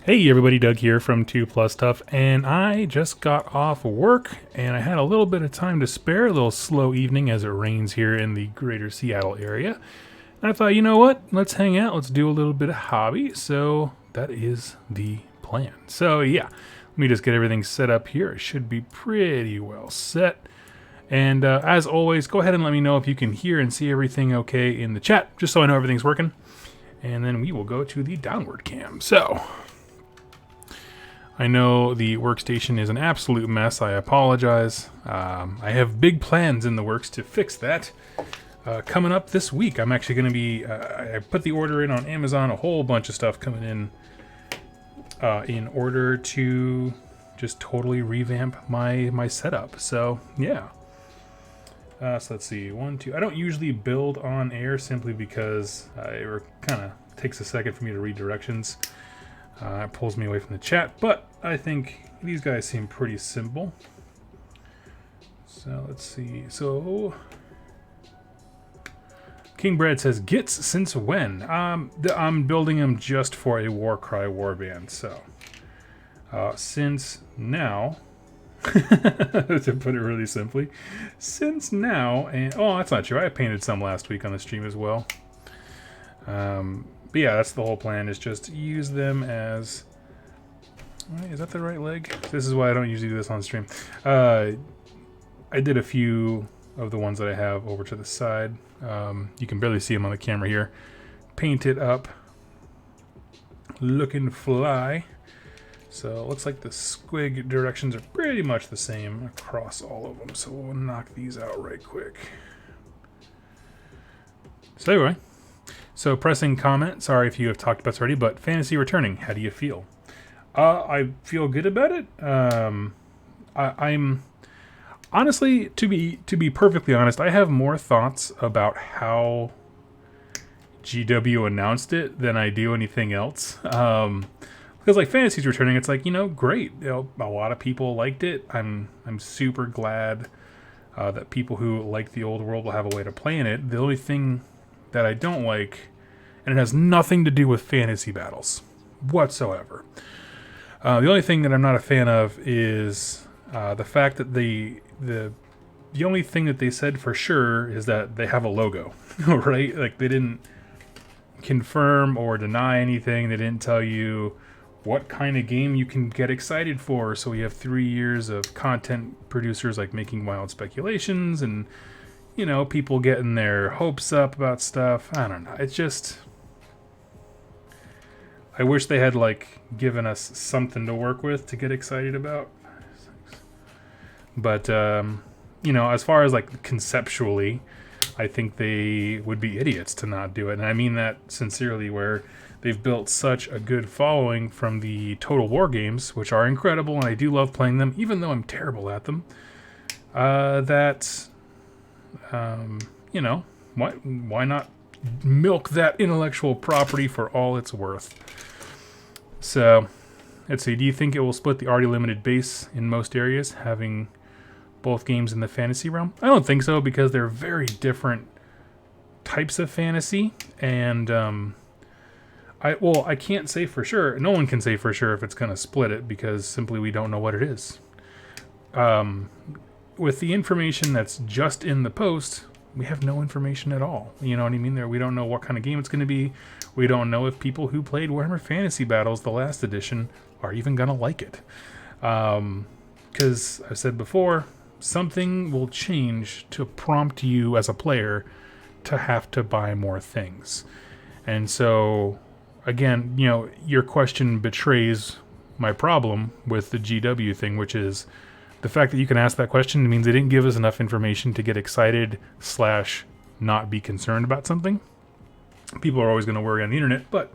Hey everybody, Doug here from 2 Plus Tough, and I just got off work and I had a little bit of time to spare, a little slow evening as it rains here in the greater Seattle area. And I thought, you know what, let's hang out, let's do a little bit of hobby, so that is the plan. So yeah, let me just get everything set up here. It should be pretty well set. And as always, go ahead and let me know if you can hear and see everything okay in the chat, just so I know everything's working. And then we will go to the downward cam. So I know the workstation is an absolute mess. I apologize. I have big plans in the works to fix that. Coming up this week, I'm actually going to be... I put the order in on Amazon, a whole bunch of stuff coming in order to just totally revamp my setup. So, yeah. So let's see. 1, 2... I don't usually build on air simply because it kind of takes a second for me to read directions. It pulls me away from the chat, but I think these guys seem pretty simple. So let's see. So King Brad says, Gitz since when? I'm building them just for a Warcry warband. So since now, to put it really simply, since now, and oh, that's not true. I painted some last week on the stream as well. But yeah, that's the whole plan, is just use them as... Wait, is that the right leg? This is why I don't usually do this on stream. I did a few of the ones that I have over to the side. You can barely see them on the camera here. Paint it up. Looking fly. So it looks like the squig directions are pretty much the same across all of them. So we'll knock these out right quick. So anyway. So pressing comment, sorry if you have talked about this already, but Fantasy returning, how do you feel? I feel good about it. I'm honestly, to be perfectly honest, I have more thoughts about how GW announced it than I do anything else. Because like Fantasy's returning, it's like, you know, great. You know, a lot of people liked it. I'm super glad that people who like the old world will have a way to play in it. The only thing that I don't like, and it has nothing to do with fantasy battles whatsoever. The only thing that I'm not a fan of is the fact that the only thing that they said for sure is that they have a logo, right? Like they didn't confirm or deny anything. They didn't tell you what kind of game you can get excited for. So we have 3 years of content producers like making wild speculations and, you know, people getting their hopes up about stuff. I don't know. It's just... I wish they had, like, given us something to work with to get excited about. But, you know, as far as, like, conceptually, I think they would be idiots to not do it. And I mean that sincerely, where they've built such a good following from the Total War games, which are incredible, and I do love playing them, even though I'm terrible at them, that... you know, why not milk that intellectual property for all it's worth? So, let's see. Do you think it will split the already limited base in most areas, having both games in the fantasy realm? I don't think so, because they're very different types of fantasy, and I can't say for sure. No one can say for sure if it's going to split it, because simply we don't know what it is. With the information that's just in the post, we have no information at all. You know what I mean? We don't know what kind of game it's going to be. We don't know if people who played Warhammer Fantasy Battles, the last edition, are even going to like it. Because I've said before, something will change to prompt you as a player to have to buy more things. And so, again, you know, your question betrays my problem with the GW thing, which is... the fact that you can ask that question means they didn't give us enough information to get excited / not be concerned about something. People are always going to worry on the internet, but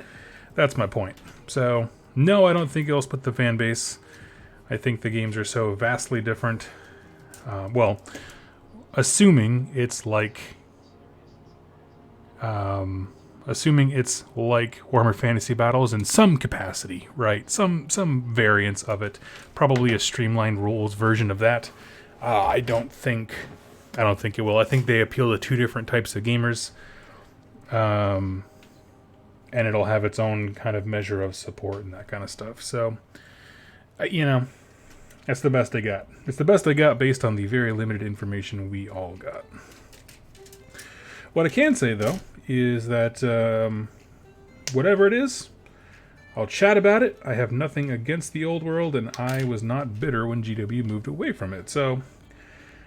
that's my point. So, no, I don't think it'll split the fan base. I think the games are so vastly different. Well, assuming it's like... assuming it's like Warhammer Fantasy Battles in some capacity, right? Some variance of it. Probably a streamlined rules version of that. I don't think it will. I think they appeal to two different types of gamers. and it'll have its own kind of measure of support and that kind of stuff. So, you know, that's the best I got. It's the best I got based on the very limited information we all got. What I can say, though, is that whatever it is, I'll chat about it. I have nothing against the old world, and I was not bitter when GW moved away from it. So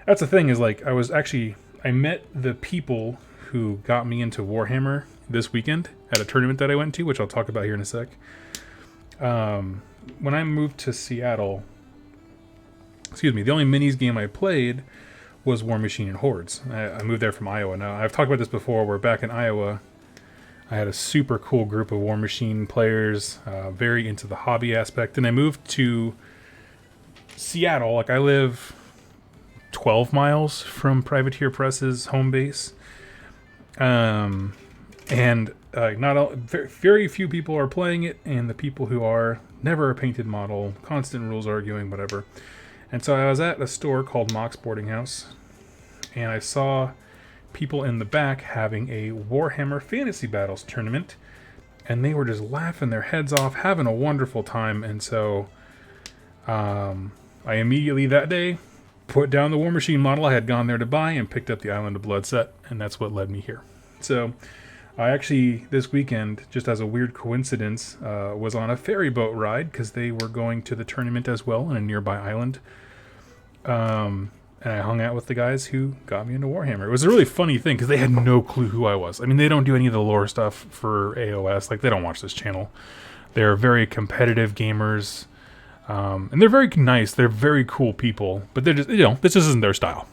that's the thing, is like I met the people who got me into Warhammer this weekend at a tournament that I went to, which I'll talk about here in a sec. When I moved to Seattle, the only minis game I played was War Machine and Hordes. I moved there from Iowa. Now, I've talked about this before, where back in Iowa, I had a super cool group of War Machine players, very into the hobby aspect. And I moved to Seattle. Like, I live 12 miles from Privateer Press's home base. And very few people are playing it, and the people who are, never a painted model, constant rules arguing, whatever. And so I was at a store called Mox Boarding House, and I saw people in the back having a Warhammer Fantasy Battles tournament, and they were just laughing their heads off, having a wonderful time. And so I immediately that day put down the War Machine model I had gone there to buy and picked up the Island of Blood set, and that's what led me here. So I actually, this weekend, just as a weird coincidence, was on a ferry boat ride, because they were going to the tournament as well in a nearby island. And I hung out with the guys who got me into Warhammer. It was a really funny thing, because they had no clue who I was. I mean, they don't do any of the lore stuff for AOS. Like, they don't watch this channel. They're very competitive gamers. And they're very nice. They're very cool people. But they're just, this just isn't their style.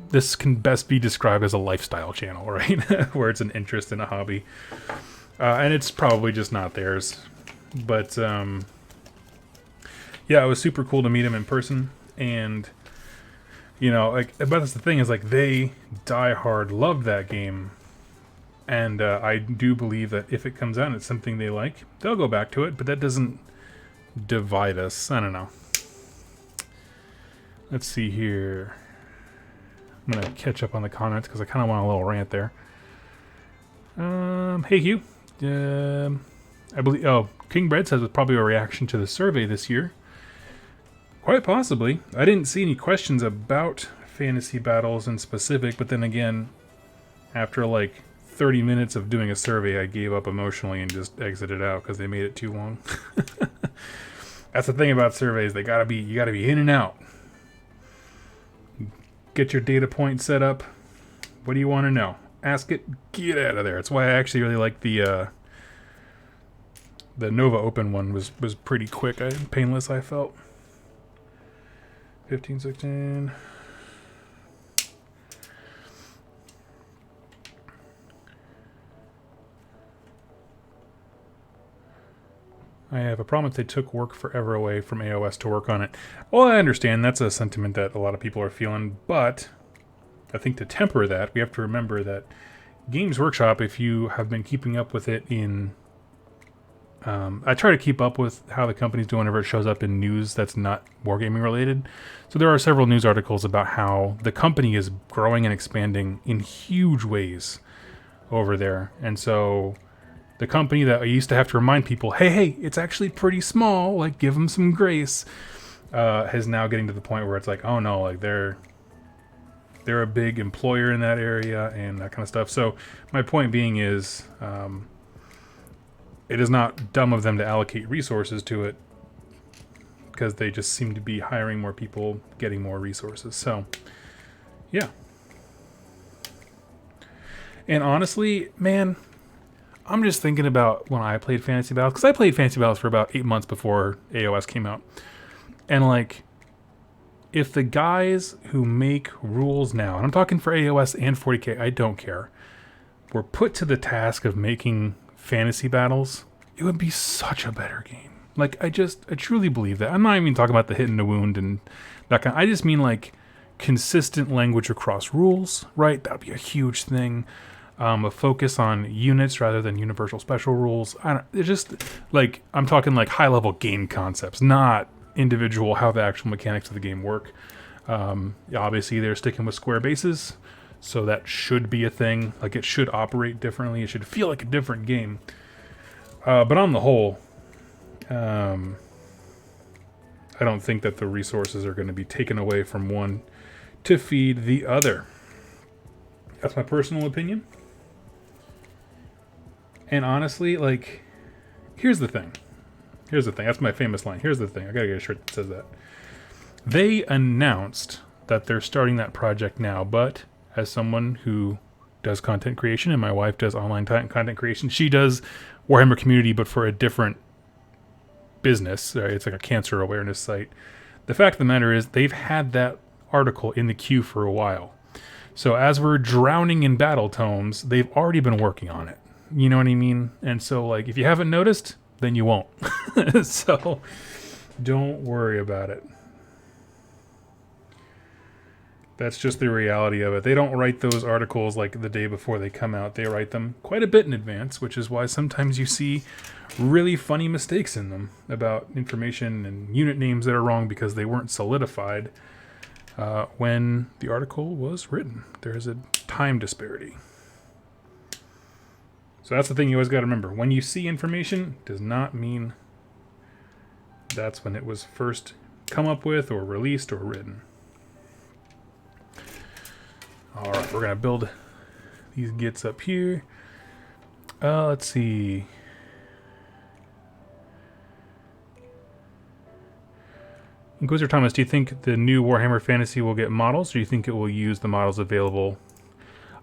This can best be described as a lifestyle channel, right? Where it's an interest in a hobby. And it's probably just not theirs. But, yeah, it was super cool to meet them in person. And, but that's the thing, is like, they diehard love that game. And I do believe that if it comes out and it's something they like, they'll go back to it. But that doesn't divide us. I don't know. Let's see here. I'm going to catch up on the comments, because I kind of want a little rant there. Hey, Hugh. I believe... King Bread says it's probably a reaction to the survey this year. Quite possibly. I didn't see any questions about fantasy battles in specific, but then again, after like 30 minutes of doing a survey, I gave up emotionally and just exited out because they made it too long. That's the thing about surveys. You gotta be in and out. Get your data point set up. What do you want to know? Ask it. Get out of there. That's why I actually really like the Nova Open one. Was pretty quick. Painless, I felt. 15, 16. I have a problem that they took work forever away from AOS to work on it. Well, I understand. That's a sentiment that a lot of people are feeling, but I think to temper that, we have to remember that Games Workshop, if you have been keeping up with it in... I try to keep up with how the company's doing whenever it shows up in news that's not wargaming related. So there are several news articles about how the company is growing and expanding in huge ways over there. And so the company that I used to have to remind people, hey, it's actually pretty small, like, give them some grace, is now getting to the point where it's like, oh no, like, they're a big employer in that area and that kind of stuff. So my point being is, it is not dumb of them to allocate resources to it, because they just seem to be hiring more people, getting more resources. So, yeah. And honestly, man, I'm just thinking about when I played Fantasy Battles, because I played Fantasy Battles for about 8 months before AOS came out. And, like, if the guys who make rules now, and I'm talking for AOS and 40K, I don't care, were put to the task of making Fantasy Battles, it would be such a better game. Like, I truly believe that. I'm not even talking about the hit and the wound and that kind. I just mean, like, consistent language across rules, right? That would be a huge thing. A focus on units rather than universal special rules. It's just, like, I'm talking, like, high-level game concepts, not individual how the actual mechanics of the game work. Obviously, they're sticking with square bases, so that should be a thing. Like, it should operate differently. It should feel like a different game. But on the whole, I don't think that the resources are going to be taken away from one to feed the other. That's my personal opinion. And honestly, like, here's the thing. That's my famous line. Here's the thing. I gotta get a shirt that says that. They announced that they're starting that project now, but as someone who does content creation, and my wife does online content creation, she does Warhammer Community, but for a different business. It's like a cancer awareness site. The fact of the matter is, they've had that article in the queue for a while. So as we're drowning in battle tomes, they've already been working on it. You know what I mean? And so, like, if you haven't noticed, then you won't. So don't worry about it. That's just the reality of it. They don't write those articles like the day before they come out. They write them quite a bit in advance, which is why sometimes you see really funny mistakes in them about information and unit names that are wrong because they weren't solidified when the article was written. There's a time disparity. So that's the thing you always got to remember. When you see information, does not mean that's when it was first come up with or released or written. All right, we're going to build these Gitz up here. Let's see. Inquisitor Thomas, do you think the new Warhammer Fantasy will get models, or do you think it will use the models available?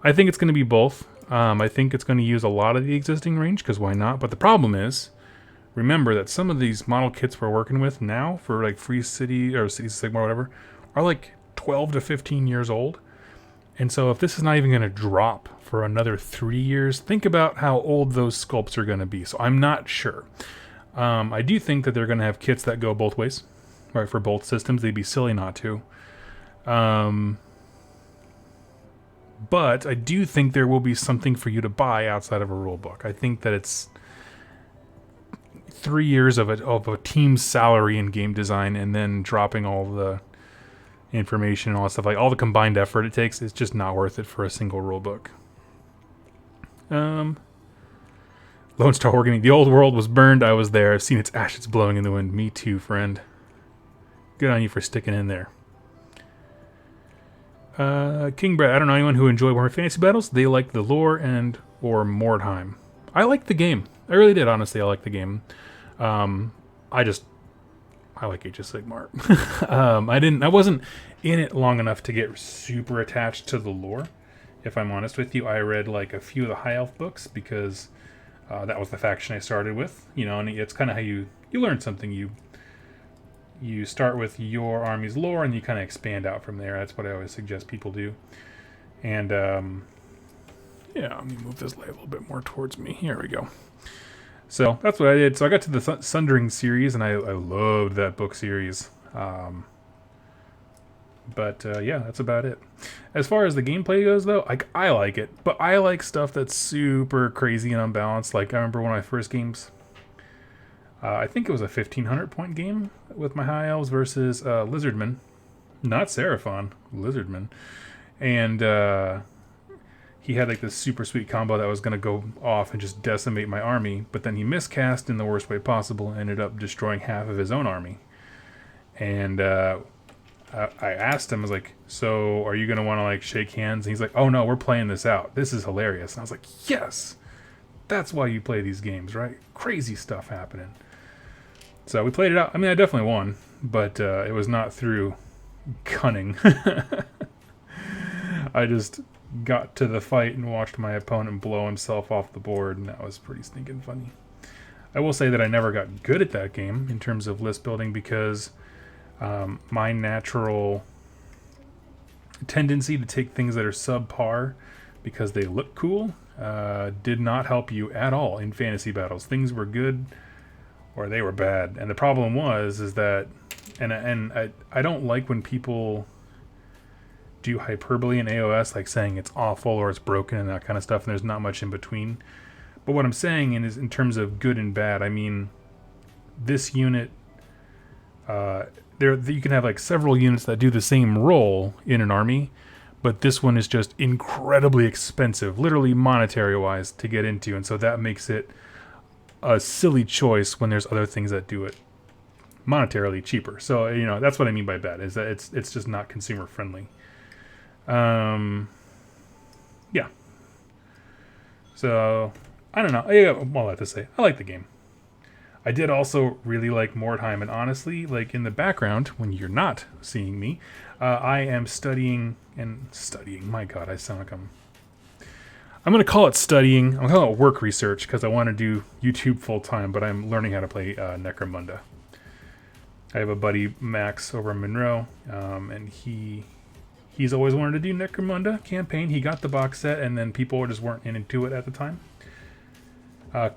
I think it's going to be both. I think it's going to use a lot of the existing range, because why not? But the problem is, remember that some of these model kits we're working with now for like Free City or City Sigma or whatever are like 12 to 15 years old. And so if this is not even going to drop for another 3 years, think about how old those sculpts are going to be. So I'm not sure. I do think that they're going to have kits that go both ways, right? For both systems. They'd be silly not to. But I do think there will be something for you to buy outside of a rule book. I think that it's 3 years of a team's salary in game design, and then dropping all the information and all that stuff, like all the combined effort it takes, it's just not worth it for a single rule book. Lone Star Organic. The old world was burned. I was there. I've seen its ashes blowing in the wind. Me too, friend. Good on you for sticking in there. King Brad, I don't know anyone who enjoyed Warhammer Fantasy Battles. They liked the lore and or Mordheim. I liked the game. I really did, honestly. I liked the game. I like Age of Sigmar. I wasn't in it long enough to get super attached to the lore. If I'm honest with you, I read like a few of the High Elf books because that was the faction I started with. You know, and it's kind of how you learn something. You start with your army's lore, and you kind of expand out from there. That's what I always suggest people do. And, yeah, let me move this light a little bit more towards me. Here we go. So, that's what I did. So, I got to the Sundering series, and I loved that book series. Yeah, that's about it. As far as the gameplay goes, though, I like it. But I like stuff that's super crazy and unbalanced. Like, I remember one of my first games... I think it was a 1,500 point game with my High Elves versus Lizardman. Not Seraphon, Lizardman. And he had like this super sweet combo that was going to go off and just decimate my army. But then he miscast in the worst way possible and ended up destroying half of his own army. And I asked him, I was like, so are you going to want to like shake hands? And he's like, oh no, we're playing this out. This is hilarious. And I was like, yes, that's why you play these games, right? Crazy stuff happening. So we played it out. I mean, I definitely won, but it was not through cunning. I just got to the fight and watched my opponent blow himself off the board, and that was pretty stinking funny. I will say that I never got good at that game in terms of list building because my natural tendency to take things that are subpar because they look cool did not help you at all in fantasy battles. Things were good or they were bad. And the problem is that, and I don't like when people do hyperbole in AOS, like saying it's awful or it's broken and that kind of stuff, and there's not much in between. But what I'm saying is, in terms of good and bad, I mean, this unit, you can have like several units that do the same role in an army, but this one is just incredibly expensive, literally monetary-wise, to get into, and so that makes it a silly choice when there's other things that do it monetarily cheaper. So, you know, that's what I mean by bad, is that it's just not consumer friendly. Yeah. So, I don't know. I got a lot to say. I like the game. I did also really like Mordheim, and honestly, like in the background, when you're not seeing me, I am studying. My God, I sound like I'm going to call it studying. I'm going to call it work research because I want to do YouTube full time, but I'm learning how to play Necromunda. I have a buddy, Max, over in Monroe, and he's always wanted to do Necromunda campaign. He got the box set, and then people just weren't into it at the time.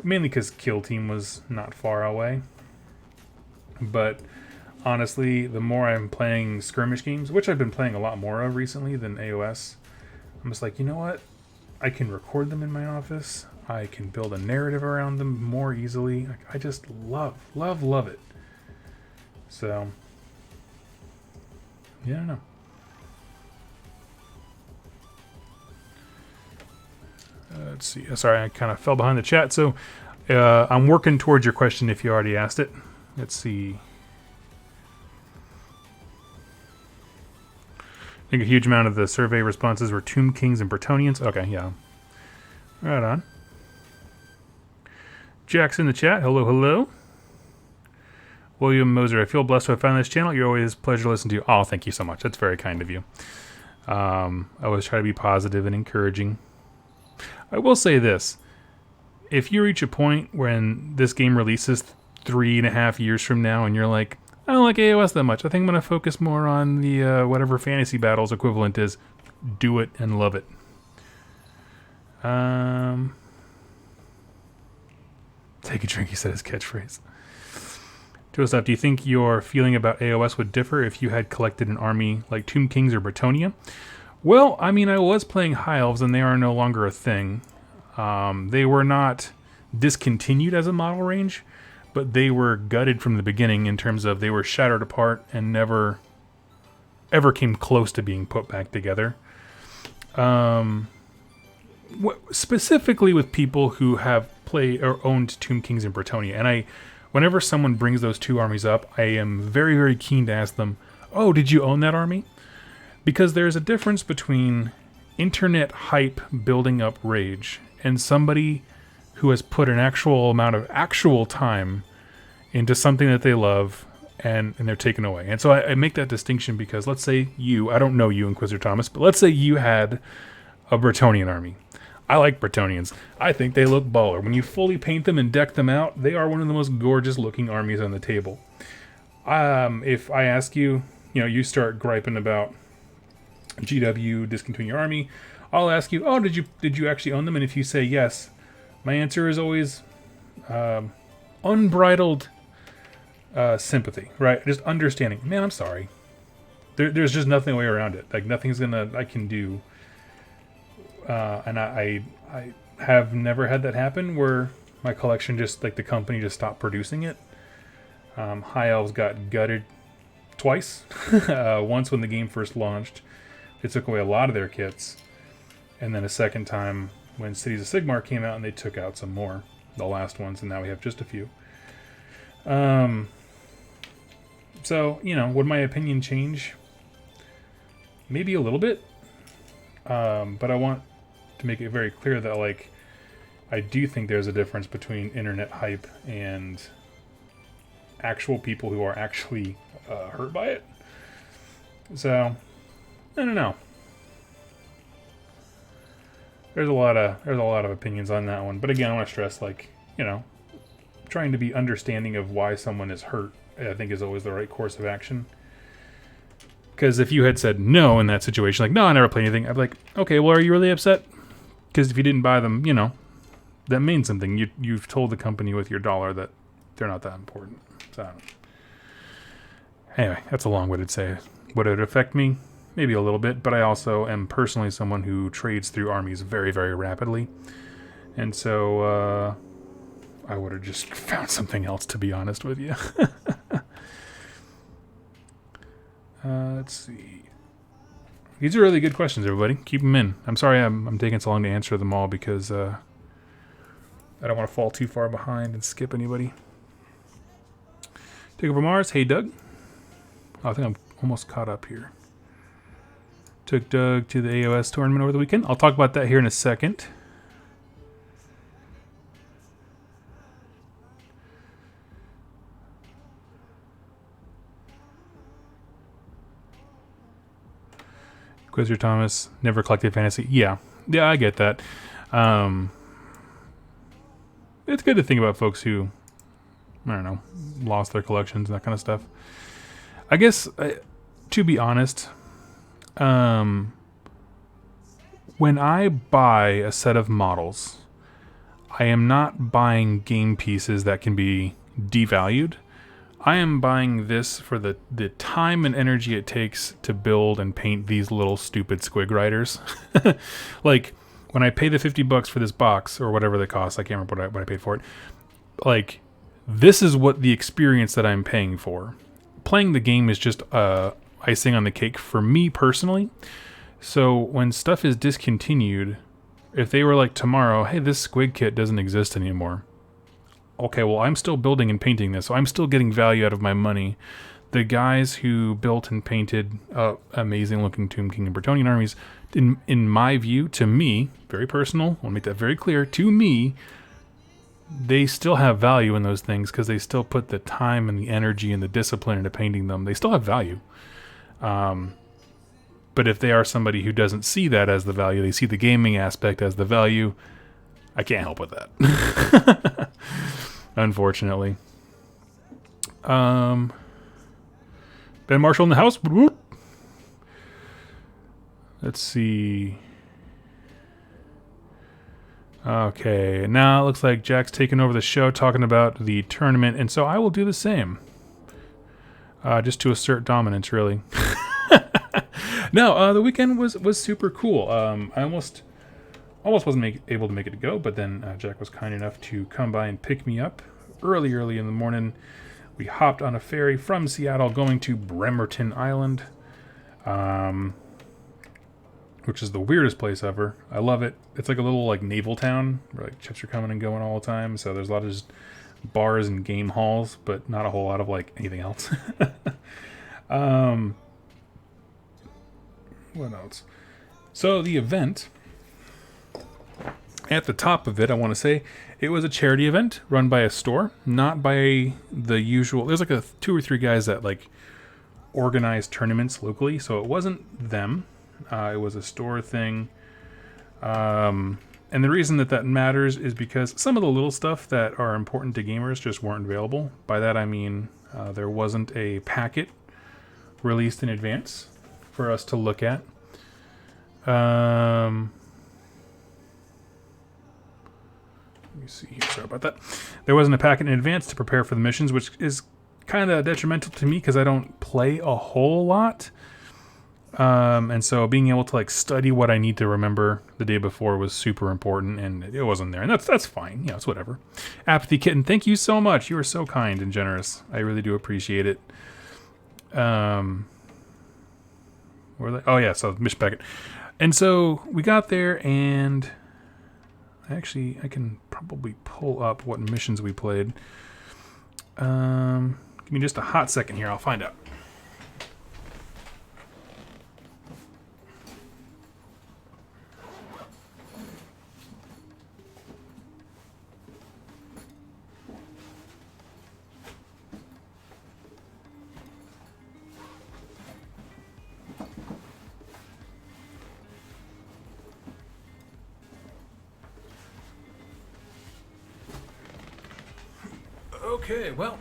Mainly because Kill Team was not far away. But honestly, the more I'm playing skirmish games, which I've been playing a lot more of recently than AOS, I'm just like, you know what? I can record them in my office. I can build a narrative around them more easily. I just love it. So, yeah, I don't know. Let's see. Sorry, I kind of fell behind the chat. So I'm working towards your question if you already asked it. Let's see. I think a huge amount of the survey responses were Tomb Kings and Bretonnians. Okay, yeah. Right on. Jack's in the chat. Hello, hello. William Moser, I feel blessed to have found this channel. You're always a pleasure to listen to. Oh, thank you so much. That's very kind of you. I always try to be positive and encouraging. I will say this. If you reach a point when this game releases 3.5 years from now and you're like, I don't like AOS that much. I think I'm going to focus more on the whatever Fantasy Battles equivalent is. Do it and love it. Take a drink, he said his catchphrase. Joseph, do you think your feeling about AOS would differ if you had collected an army like Tomb Kings or Bretonnia? Well, I mean, I was playing High Elves, and they are no longer a thing. They were not discontinued as a model range, but they were gutted from the beginning in terms of they were shattered apart and never ever came close to being put back together. Specifically with people who have played or owned Tomb Kings and Bretonnia, and whenever someone brings those two armies up, I am very, very keen to ask them, oh, did you own that army? Because there's a difference between internet hype building up rage and somebody who has put an actual amount of actual time into something that they love and they're taken away. And so I make that distinction because let's say I don't know you, Inquisitor Thomas, but let's say you had a Bretonnian army. I like Bretonnians. I think they look baller. When you fully paint them and deck them out, they are one of the most gorgeous looking armies on the table. If I ask you, you start griping about GW discontinuing your army, I'll ask you, oh, did you actually own them? And if you say yes, my answer is always unbridled sympathy, right? Just understanding. Man, I'm sorry. There's just nothing way around it. Like nothing's I can do. And I have never had that happen where my collection just like the company just stopped producing it. High Elves got gutted twice. Once when the game first launched, they took away a lot of their kits, and then a second time when Cities of Sigmar came out and they took out some more, the last ones, and now we have just a few. So would my opinion change? Maybe a little bit, but I want to make it very clear that I do think there's a difference between internet hype and actual people who are actually hurt by it. So I don't know. There's a lot of opinions on that one, but again, I want to stress trying to be understanding of why someone is hurt, I think is always the right course of action. Because if you had said no in that situation, like, no, I never played anything, I'd be like, okay, well, are you really upset? Because if you didn't buy them, that means something. You've told the company with your dollar that they're not that important. So, I don't know. Anyway, that's a long-winded say. Would it affect me? Maybe a little bit, but I also am personally someone who trades through armies very, very rapidly. And so, I would have just found something else, to be honest with you. Let's see. These are really good questions, everybody. Keep them in. I'm sorry I'm taking so long to answer them all because I don't want to fall too far behind and skip anybody. Take over Mars. Hey, Doug. Oh, I think I'm almost caught up here. Took Doug to the AOS tournament over the weekend. I'll talk about that here in a second. Quizzer Thomas, never collected fantasy. Yeah, I get that. It's good to think about folks who, I don't know, lost their collections and that kind of stuff. I guess, to be honest, when I buy a set of models, I am not buying game pieces that can be devalued. I am buying this for the time and energy it takes to build and paint these little stupid squig riders. Like, when I pay the $50 for this box, or whatever they cost, I can't remember what I paid for it. Like, this is what the experience that I'm paying for. Playing the game is just icing on the cake for me personally. So when stuff is discontinued, if they were like tomorrow, hey, this squig kit doesn't exist anymore. Okay, well, I'm still building and painting this, so I'm still getting value out of my money. The guys who built and painted amazing-looking Tomb King and Bretonnian armies, in my view, to me, very personal, I want to make that very clear, to me, they still have value in those things because they still put the time and the energy and the discipline into painting them. They still have value. But if they are somebody who doesn't see that as the value, they see the gaming aspect as the value, I can't help with that. Unfortunately. Ben Marshall in the house. Let's see. Okay, now it looks like Jack's taking over the show talking about the tournament, and so I will do the same. Just to assert dominance, really. No, the weekend was super cool. I almost wasn't able to make it to go, but then Jack was kind enough to come by and pick me up early in the morning. We hopped on a ferry from Seattle going to Bremerton Island, which is the weirdest place ever. I love it. It's like a little like naval town where like ships are coming and going all the time. So there's a lot of just bars and game halls, but not a whole lot of like anything else. What else? So the event, at the top of it, I want to say, it was a charity event run by a store, not by the usual. There's like 2 or 3 guys that like organize tournaments locally, so it wasn't them. It was a store thing. And the reason that matters is because some of the little stuff that are important to gamers just weren't available. By that I mean there wasn't a packet released in advance for us to look at. Let me see here. Sorry about that. There wasn't a packet in advance to prepare for the missions, which is kind of detrimental to me because I don't play a whole lot. And so being able to like study what I need to remember the day before was super important, and it wasn't there. And that's fine. It's whatever. Apathy Kitten, thank you so much. You are so kind and generous. I really do appreciate it. Where are they? Oh yeah, so mission packet. And so we got there, and actually I can probably pull up what missions we played. Give me just a hot second here. I'll find out. Okay, well,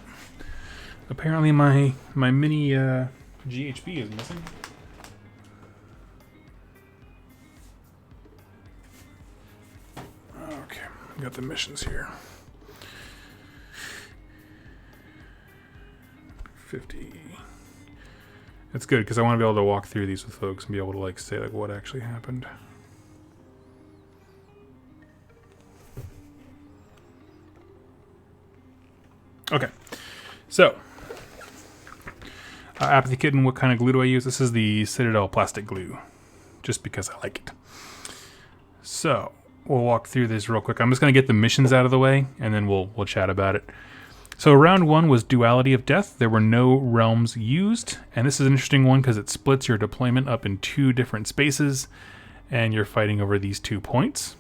apparently my mini GHB is missing. Okay, got the missions here. 50. That's good because I want to be able to walk through these with folks and be able to like say like what actually happened. Okay, so Apathy Kitten, what kind of glue do I use? This is the Citadel plastic glue, just because I like it. So we'll walk through this real quick. I'm just going to get the missions out of the way, and then we'll chat about it. So round 1 was Duality of Death. There were no realms used, and this is an interesting one because it splits your deployment up in 2 different spaces, and you're fighting over these 2 points.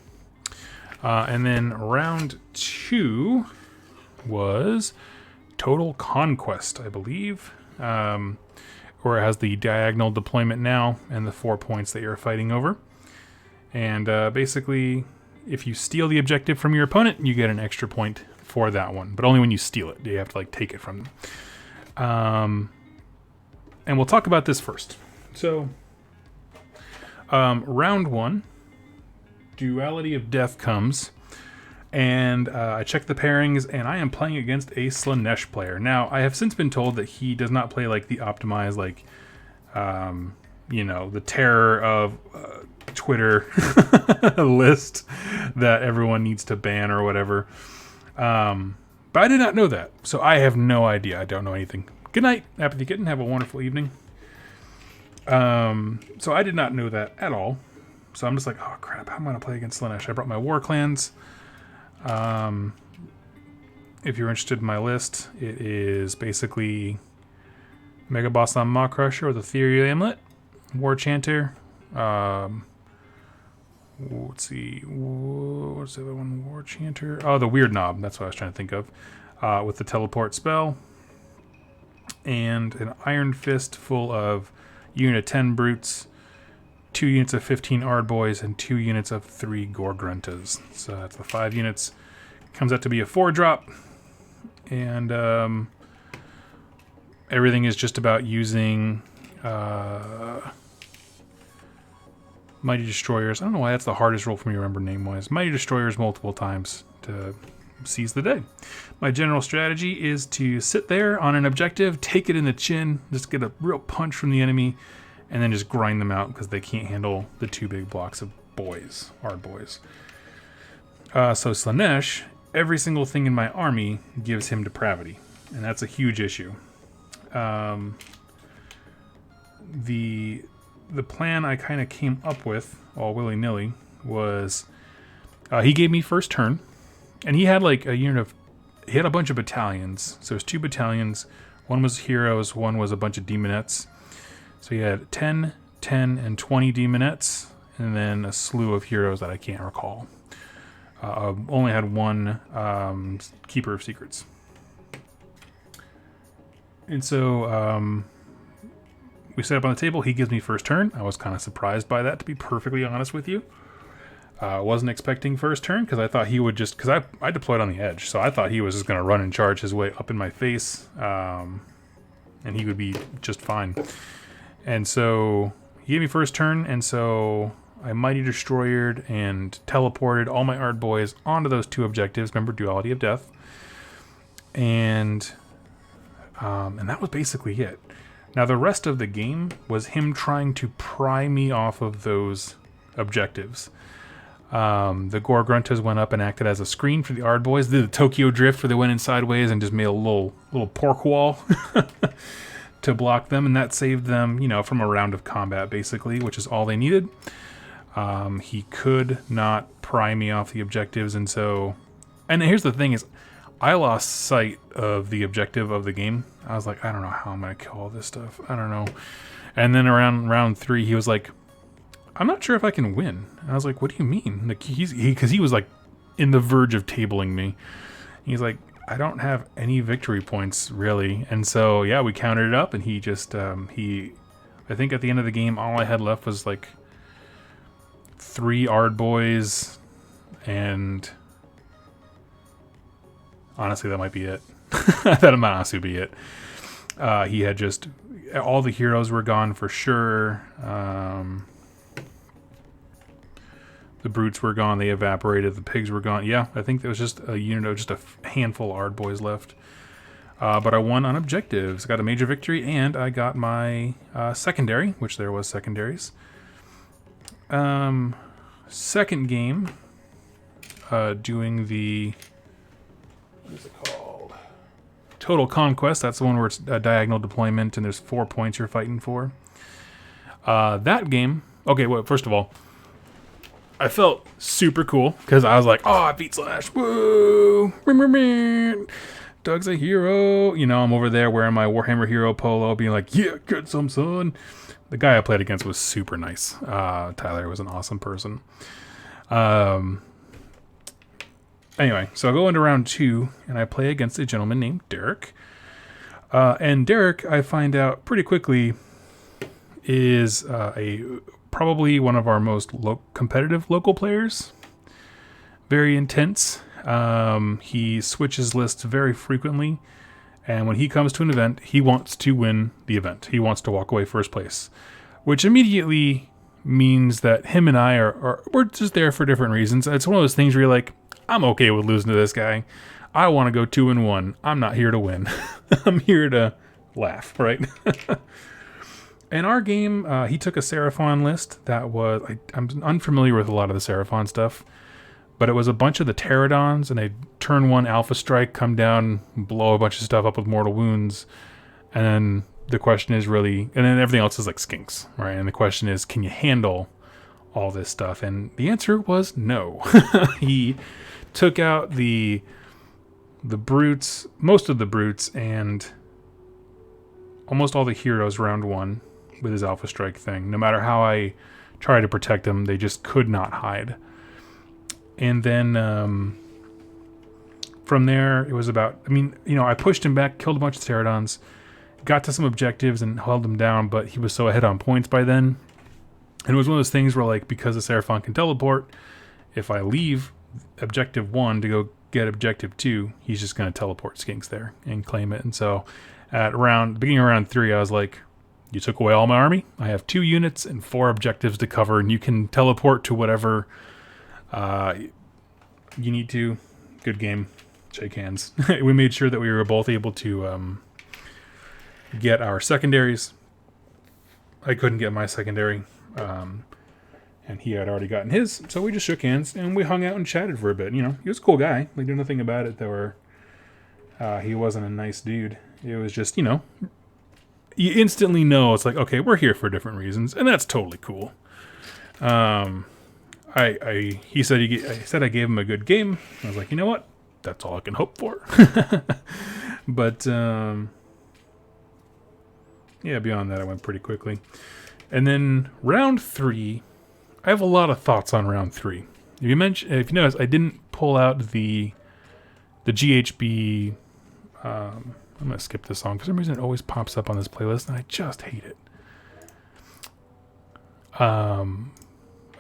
And then round 2 was Total Conquest, I believe, where it has the diagonal deployment now and the 4 points that you're fighting over. And basically, if you steal the objective from your opponent, you get an extra point for that one, but only when you steal it. You have to like take it from them. And we'll talk about this first. So, round 1, Duality of Death comes, and I check the pairings, and I am playing against a Slaanesh player. Now, I have since been told that he does not play like the optimized, like, the terror of Twitter list that everyone needs to ban or whatever. But I did not know that, so I have no idea. I don't know anything. Good night, Apathy Kitten. Have a wonderful evening. So I did not know that at all. So I'm just like, oh crap, how am I going to play against Slaanesh? I brought my war clans. If you're interested in my list, it is basically Mega Boss on Maw Crusher with Ethereal Amulet, War Chanter. Let's see, what's the other one? War Chanter. Oh, the Weird Knob. That's what I was trying to think of. With the teleport spell. And an Iron Fist full of unit of 10 Brutes, 2 units of 15 Ardboys, and 2 units of 3 Gorgruntas. So that's the 5 units. Comes out to be a 4-drop. And everything is just about using Mighty Destroyers. I don't know why that's the hardest role for me to remember name-wise. Mighty Destroyers multiple times to seize the day. My general strategy is to sit there on an objective, take it in the chin, just get a real punch from the enemy, and then just grind them out because they can't handle the 2 big blocks of boys, hard boys. So Slaanesh, every single thing in my army gives him depravity, and that's a huge issue. The plan I kind of came up with, all willy-nilly, was he gave me first turn, and he had like a unit of, he had a bunch of battalions. So there's 2 battalions. One was heroes, one was a bunch of demonettes. So he had 10, 10, and 20 demonettes, and then a slew of heroes that I can't recall. Only had 1 Keeper of Secrets. And so we set up on the table. He gives me first turn. I was kind of surprised by that, to be perfectly honest with you. Wasn't expecting first turn because I thought he would just, because I deployed on the edge, so I thought he was just going to run and charge his way up in my face, and he would be just fine. And so he gave me first turn, and so I Mighty Destroyered and teleported all my Ard Boys onto those 2 objectives. Remember, Duality of Death. And that was basically it. Now, the rest of the game was him trying to pry me off of those objectives. The Gorgruntas went up and acted as a screen for the Ard Boys. Did the Tokyo Drift where they went in sideways and just made a little pork wall to block them, and that saved them, from a round of combat, basically, which is all they needed. He could not pry me off the objectives, and here's the thing is, I lost sight of the objective of the game. I was like, I don't know how I'm going to kill all this stuff. I don't know. And then around round 3, he was like, I'm not sure if I can win. And I was like, what do you mean? Like because he was like in the verge of tabling me. He's like, I don't have any victory points really. And so, yeah, we counted it up, and he just, I think at the end of the game, all I had left was like 3 Ard Boys, and honestly, that might be it. That might honestly be it. He had just, all the heroes were gone for sure. The brutes were gone. They evaporated. The pigs were gone. Yeah, I think there was just a unit of just a handful of Ard Boys left. But I won on objectives. Got a major victory, and I got my secondary, which there was secondaries. Second game, doing the, what is it called? Total Conquest. That's the one where it's a diagonal deployment, and there's 4 points you're fighting for. That game, okay, well, first of all, I felt super cool because I was like, oh, I beat Slash. Woo! Doug's a hero. You know, I'm over there wearing my Warhammer Hero polo, being like, yeah, get some, son. The guy I played against was super nice. Tyler was an awesome person. Anyway, so I go into round 2, and I play against a gentleman named Derek. And Derek, I find out pretty quickly, is probably one of our most competitive local players. Very intense. He switches lists very frequently, and when he comes to an event, he wants to win the event. He wants to walk away first place, which immediately means that him and I we're just there for different reasons. It's one of those things where you're like, I'm okay with losing to this guy. I want to go 2-1. I'm not here to win. I'm here to laugh, right? In our game, he took a Seraphon list that was... I'm unfamiliar with a lot of the Seraphon stuff, but it was a bunch of the Pterodons, and a turn 1 Alpha Strike, come down, blow a bunch of stuff up with mortal wounds, and then the question is really... And then everything else is like skinks, right? And the question is, can you handle all this stuff? And the answer was no. He took out the brutes, most of the brutes, and almost all the heroes round 1 with his Alpha Strike thing. No matter how I tried to protect them, they just could not hide. And then from there, it was about... I pushed him back, killed a bunch of Pterodons, got to some objectives and held him down, but he was so ahead on points by then. And it was one of those things where, like, because the Seraphon can teleport, if I leave objective 1 to go get objective 2, he's just going to teleport skinks there and claim it. And so at beginning of round 3, I was like, you took away all my army. I have 2 units and 4 objectives to cover, and you can teleport to whatever you need to. Good game. Shake hands. We made sure that we were both able to get our secondaries. I couldn't get my secondary. And he had already gotten his, so we just shook hands and we hung out and chatted for a bit. He was a cool guy. We knew nothing about it. He wasn't a nice dude. It was just, you instantly know it's like, okay, we're here for different reasons, and that's totally cool. He said I gave him a good game. I was like, you know what? That's all I can hope for. But yeah, beyond that, I went pretty quickly. And then round 3. I have a lot of thoughts on round 3. If you notice, I didn't pull out the GHB. I'm gonna skip this song. For some reason, it always pops up on this playlist, and I just hate it. I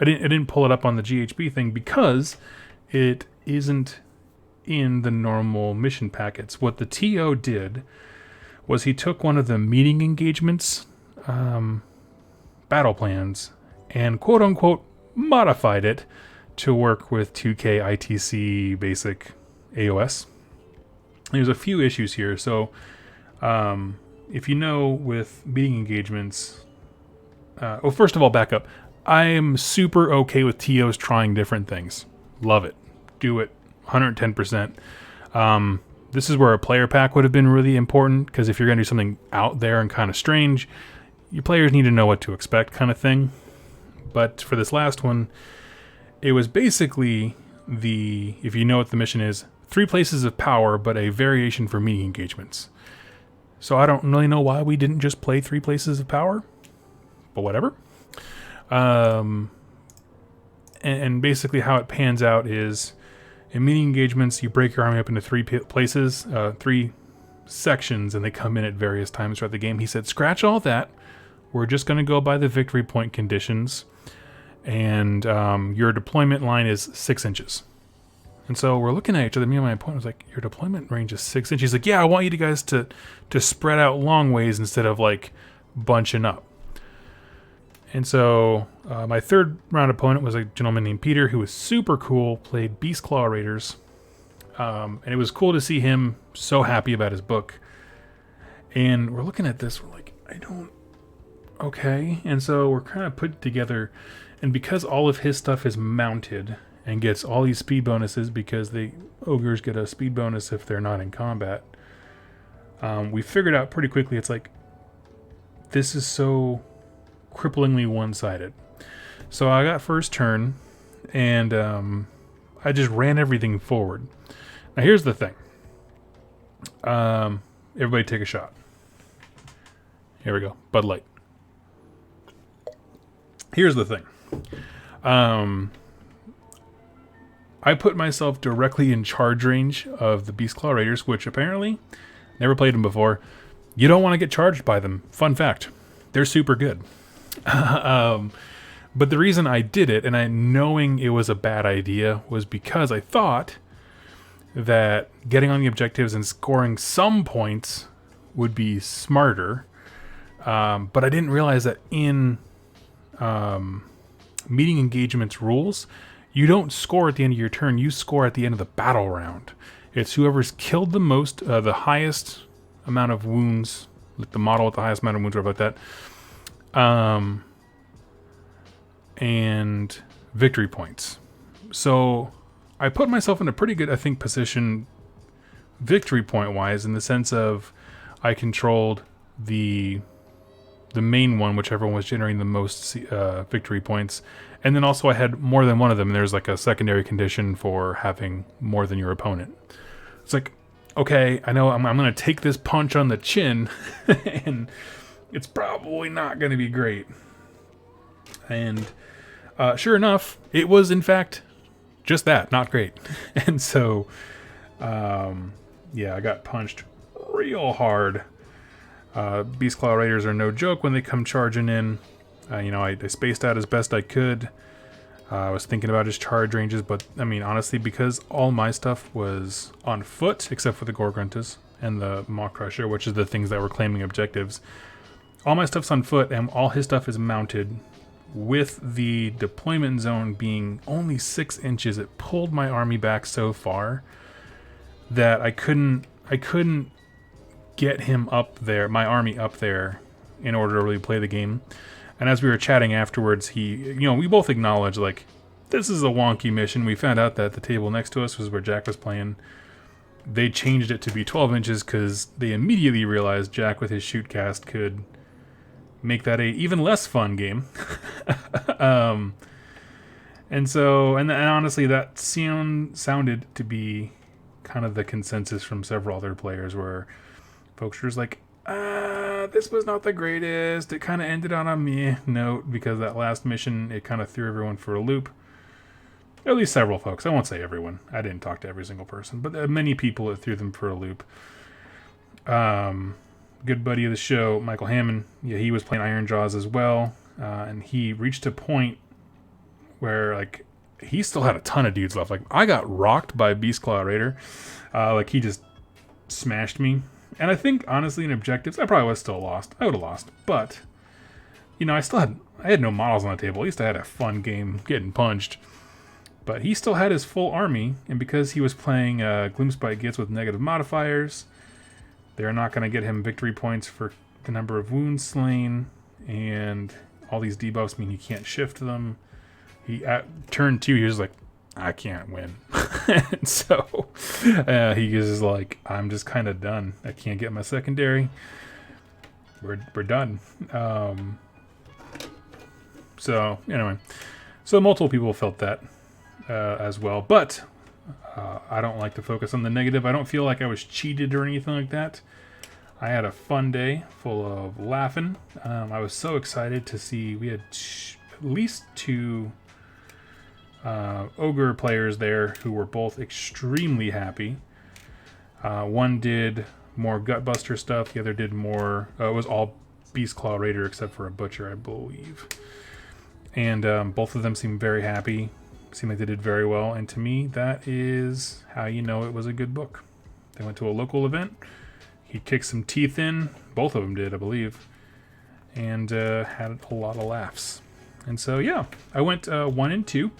didn't pull it up on the GHB thing because it isn't in the normal mission packets. What the TO did was he took one of the meeting engagements battle plans and quote-unquote modified it to work with 2K ITC basic AOS. There's a few issues here. So if you know, with meeting engagements... first of all, back up. I am super okay with TOs trying different things. Love it. Do it. 110%. This is where a player pack would have been really important, because if you're going to do something out there and kind of strange, your players need to know what to expect, kind of thing. But for this last one, it was basically if you know what the mission is, 3 places of power, but a variation for meeting engagements. So I don't really know why we didn't just play 3 places of power, but whatever. And basically how it pans out is, in meeting engagements, you break your army up into 3 places, 3 sections, and they come in at various times throughout the game. He said, scratch all that. We're just going to go by the victory point conditions. And your deployment line is 6 inches. And so we're looking at each other. Me and my opponent was like, your deployment range is 6 inches. He's like, yeah, I want you guys to spread out long ways instead of like bunching up. And so my third round opponent was a gentleman named Peter, who was super cool, played Beast Claw Raiders. And it was cool to see him so happy about his book. And we're looking at this, we're like, okay. And so we're kind of put together, and because all of his stuff is mounted and gets all these speed bonuses, because the ogres get a speed bonus if they're not in combat, we figured out pretty quickly, it's like, this is so cripplingly one-sided. So I got first turn, and I just ran everything forward. Now here's the thing. Everybody take a shot. Here we go. Bud Light. Here's the thing. I put myself directly in charge range of the Beastclaw Raiders, which apparently, never played them before. You don't want to get charged by them. Fun fact. They're super good. But the reason I did it, and I knowing it was a bad idea, was because I thought that getting on the objectives and scoring some points would be smarter. But I didn't realize that in meeting engagements rules, you don't score at the end of your turn. You score at the end of the battle round. It's whoever's killed the most, the highest amount of wounds, like the model with the highest amount of wounds, or like that. And victory points. So I put myself in a pretty good, I think, position victory point wise, in the sense of I controlled the main one, whichever one was generating the most victory points, and then also I had more than one of them. And there's like a secondary condition for having more than your opponent. It's like, okay, I know I'm going to take this punch on the chin, and it's probably not going to be great. And sure enough, it was in fact just that, not great. And so, yeah, I got punched real hard. Beastclaw Raiders are no joke when they come charging in. I spaced out as best I could. I was thinking about his charge ranges, but I mean, honestly, because all my stuff was on foot, except for the Gorgruntas and the Maw Crusher, which is the things that were claiming objectives. All my stuff's on foot, and all his stuff is mounted. With the deployment zone being only 6 inches, it pulled my army back so far that I couldn't get him up there, my army up there, in order to really play the game. And as we were chatting afterwards, we both acknowledged, like, this is a wonky mission. We found out that the table next to us was where Jack was playing. They changed it to be 12 inches because they immediately realized Jack with his shoot cast could make that a even less fun game. And honestly, that sounded to be kind of the consensus from several other players, where folks were just like, this was not the greatest. It kind of ended on a meh note, because that last mission, it kind of threw everyone for a loop. At least several folks. I won't say everyone. I didn't talk to every single person, but many people, it threw them for a loop. Good buddy of the show, Michael Hammond, yeah, he was playing Iron Jaws as well, and he reached a point where, like, he still had a ton of dudes left. Like, I got rocked by Beastclaw Raider. Like, he just smashed me. And I think, honestly, in objectives, I probably would have still lost. I would have lost. But, I had no models on the table. At least I had a fun game getting punched. But he still had his full army, and because he was playing Gloomspite Gitz with negative modifiers, they're not going to get him victory points for the number of wounds slain, and all these debuffs mean he can't shift them. At turn 2, he was like, I can't win. And so he is like, I'm just kind of done. I can't get my secondary. We're done. So anyway, so multiple people felt that as well, but I don't like to focus on the negative. I don't feel like I was cheated or anything like that. I had a fun day full of laughing. I was so excited to see we had at least 2 ogre players there who were both extremely happy. One did more Gutbuster stuff. The other did more... it was all Beastclaw Raider except for a Butcher, I believe. And both of them seemed very happy. Seemed like they did very well. And to me, that is how you know it was a good book. They went to a local event. He kicked some teeth in. Both of them did, I believe. And had a lot of laughs. And so, yeah, I went 1 and 2.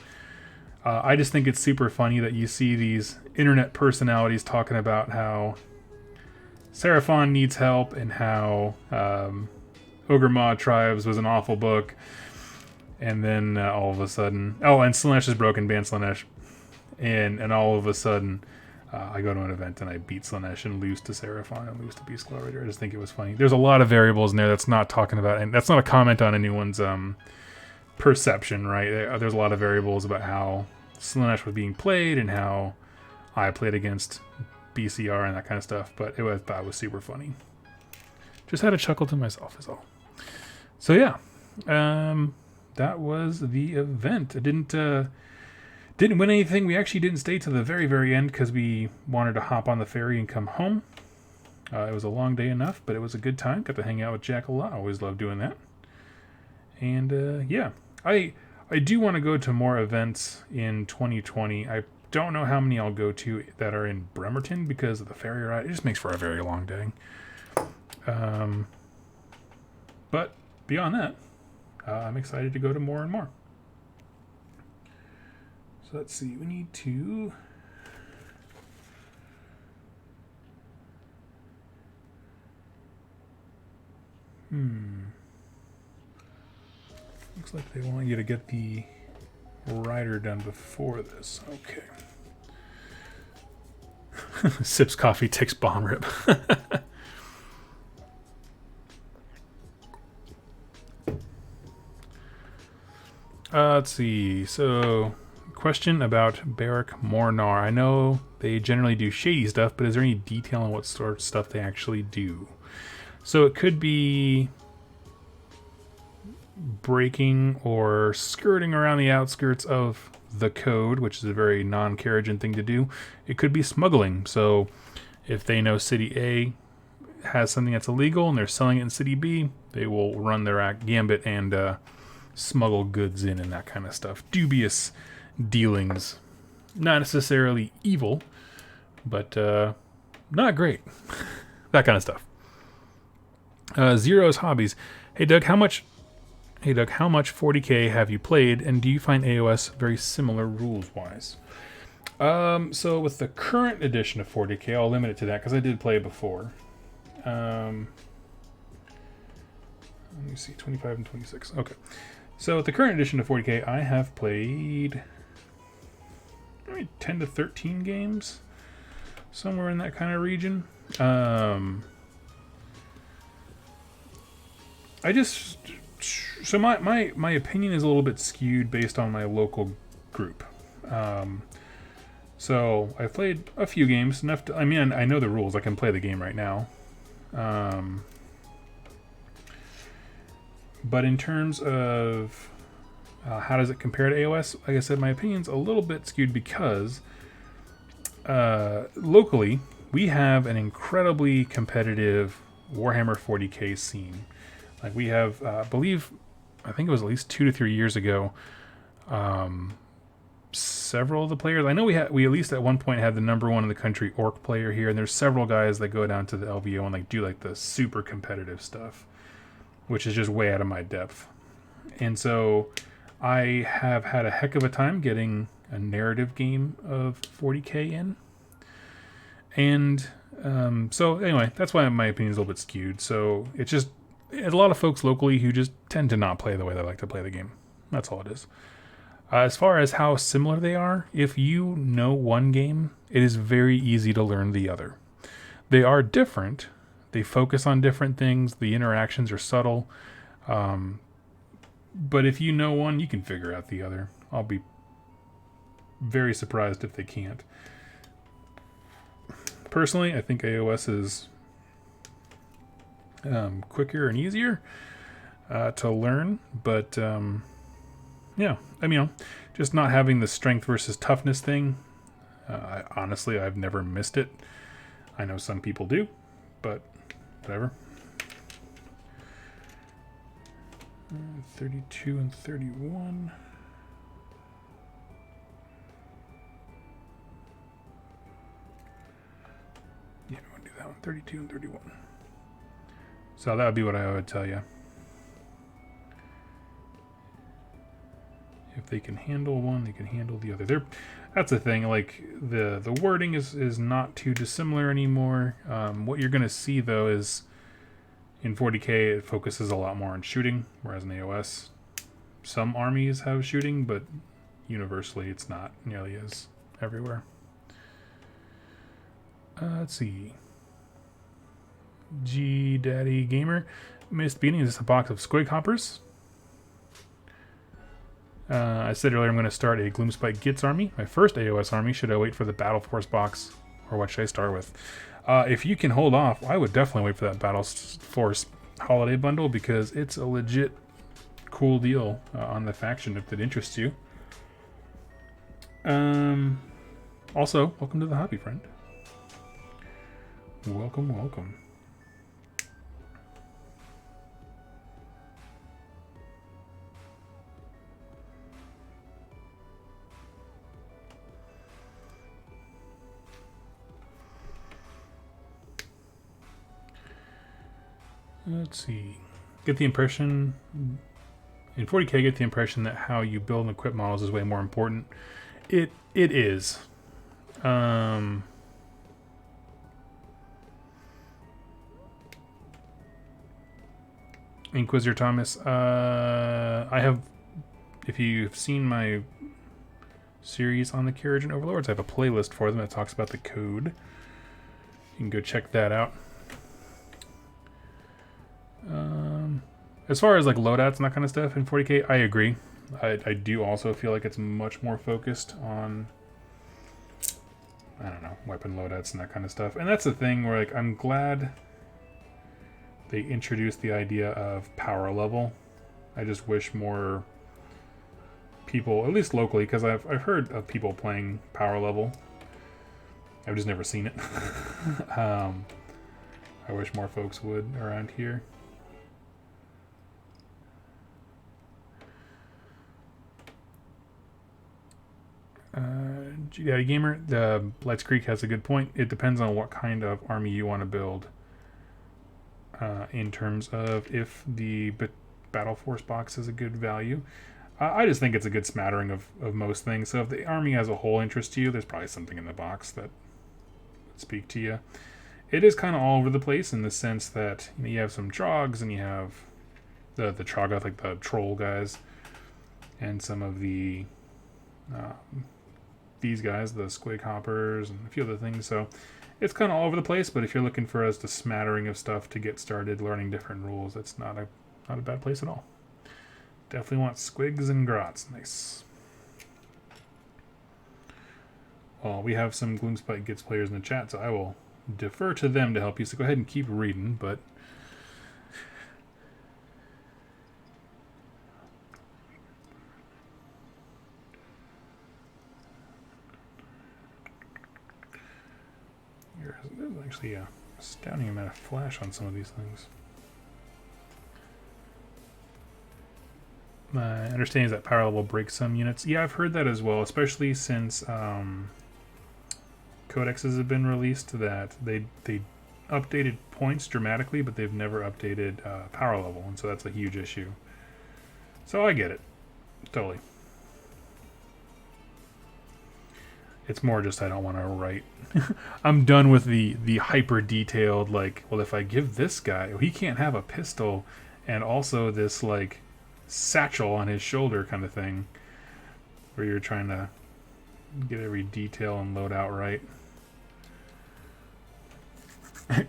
I just think it's super funny that you see these internet personalities talking about how Seraphon needs help and how Ogre Mod Tribes was an awful book. And then all of a sudden... Oh, and Slaanesh is broken, ban Slaanesh. And all of a sudden, I go to an event and I beat Slaanesh and lose to Seraphon and lose to Beastclaw Raider. I just think it was funny. There's a lot of variables in there that's not talking about... And that's not a comment on anyone's perception, right? There's a lot of variables about how Slaanesh was being played and how I played against BCR and that kind of stuff. But I thought it was super funny. Just had a chuckle to myself is all. So yeah, that was the event. I didn't win anything. We actually didn't stay to the very, very end because we wanted to hop on the ferry and come home. It was a long day enough, but it was a good time. Got to hang out with Jack a lot. I always love doing that. And yeah, I do want to go to more events in 2020. I don't know how many I'll go to that are in Bremerton because of the ferry ride. It just makes for a very long day. But beyond that, I'm excited to go to more and more. So let's see. We need to... Looks like they want you to get the rider done before this. Okay. Sips coffee, takes bomb rip. Let's see. So, question about Barrack Mornar. I know they generally do shady stuff, but is there any detail on what sort of stuff they actually do? So it could be breaking or skirting around the outskirts of the code, which is a very non-Karajan thing to do. It could be smuggling. So if they know City A has something that's illegal and they're selling it in City B, they will run their gambit and smuggle goods in and that kind of stuff. Dubious dealings. Not necessarily evil, but not great. That kind of stuff. Zero's hobbies. Hey Doug, how much 40k have you played, and do you find AOS very similar rules-wise? So with the current edition of 40k, I'll limit it to that because I did play it before. Let me see, 25 and 26. Okay. So with the current edition of 40k, I have played maybe 10 to 13 games, somewhere in that kind of region. So my opinion is a little bit skewed based on my local group. So I've played a few games, enough to, I mean, I know the rules. I can play the game right now. But in terms of how does it compare to AOS, like I said, my opinion's a little bit skewed because locally we have an incredibly competitive Warhammer 40k scene. Like we have, I think it was at least 2 to 3 years ago, several of the players, I know we at least at one point had the #1 in the country orc player here, and there's several guys that go down to the LVO and like do like the super competitive stuff, which is just way out of my depth. And so I have had a heck of a time getting a narrative game of 40k in. And so anyway, that's why my opinion is a little bit skewed. So it's just a lot of folks locally who just tend to not play the way they like to play the game. That's all it is. As far as how similar they are, if you know one game, it is very easy to learn the other. They are different. They focus on different things. The interactions are subtle. But if you know one, you can figure out the other. I'll be very surprised if they can't. Personally, I think AOS is quicker and easier to learn, but yeah, I mean, just not having the strength versus toughness thing, honestly, I've never missed it. I know some people do, but whatever. 32 and 31. Yeah, I want to do that one. 32 and 31. So that would be what I would tell you. If they can handle one, they can handle the other. That's the thing. Like the wording is not too dissimilar anymore. What you're going to see though is in 40k it focuses a lot more on shooting, whereas in AOS some armies have shooting, but universally it's not nearly as everywhere. Let's see. G Daddy Gamer, missed beating. Is this a box of squig hoppers? I said earlier I'm going to start a Gloomspite Gitz army. My first AOS army. Should I wait for the Battle Force box? Or what should I start with? If you can hold off, I would definitely wait for that Battle Force holiday bundle because it's a legit cool deal on the faction if it interests you. Also, welcome to the hobby, friend. Welcome, welcome. Let's see. Get the impression in 40k. Get the impression that how you build and equip models is way more important. It is. Inquisitor Thomas. I have. If you've seen my series on the Carriage and Overlords, I have a playlist for them that talks about the code. You can go check that out. As far as like loadouts and that kind of stuff in 40k, I agree. I do also feel like it's much more focused on, I don't know, weapon loadouts and that kind of stuff. And that's the thing where like I'm glad they introduced the idea of power level. I just wish more people, at least locally, because I've heard of people playing power level. I've just never seen it. I wish more folks would around here. Daddy Gamer, the Lights Creek has a good point. It depends on what kind of army you want to build. In terms of if the Battle Force box is a good value. I just think it's a good smattering of most things. So if the army as a whole interests you, there's probably something in the box that would speak to you. It is kind of all over the place in the sense that you have some Trogs and you have the Troggoth, like the troll guys, and some of the these guys, the Squig Hoppers, and a few other things. So it's kind of all over the place, but if you're looking for just a smattering of stuff to get started learning different rules, it's not a bad place at all. Definitely want Squigs and Grots. Nice. Well, we have some Gloomspite Gitz players in the chat, so I will defer to them to help you. So go ahead and keep reading, but there's actually a astounding amount of flash on some of these things. My understanding is that power level breaks some units. Yeah, I've heard that as well, especially since codexes have been released that they updated points dramatically, but they've never updated power level, and so that's a huge issue. So I get it. Totally. It's more just I don't want to write. I'm done with the hyper detailed, like, well, if I give this guy, he can't have a pistol and also this like satchel on his shoulder kind of thing, where you're trying to get every detail and load out right.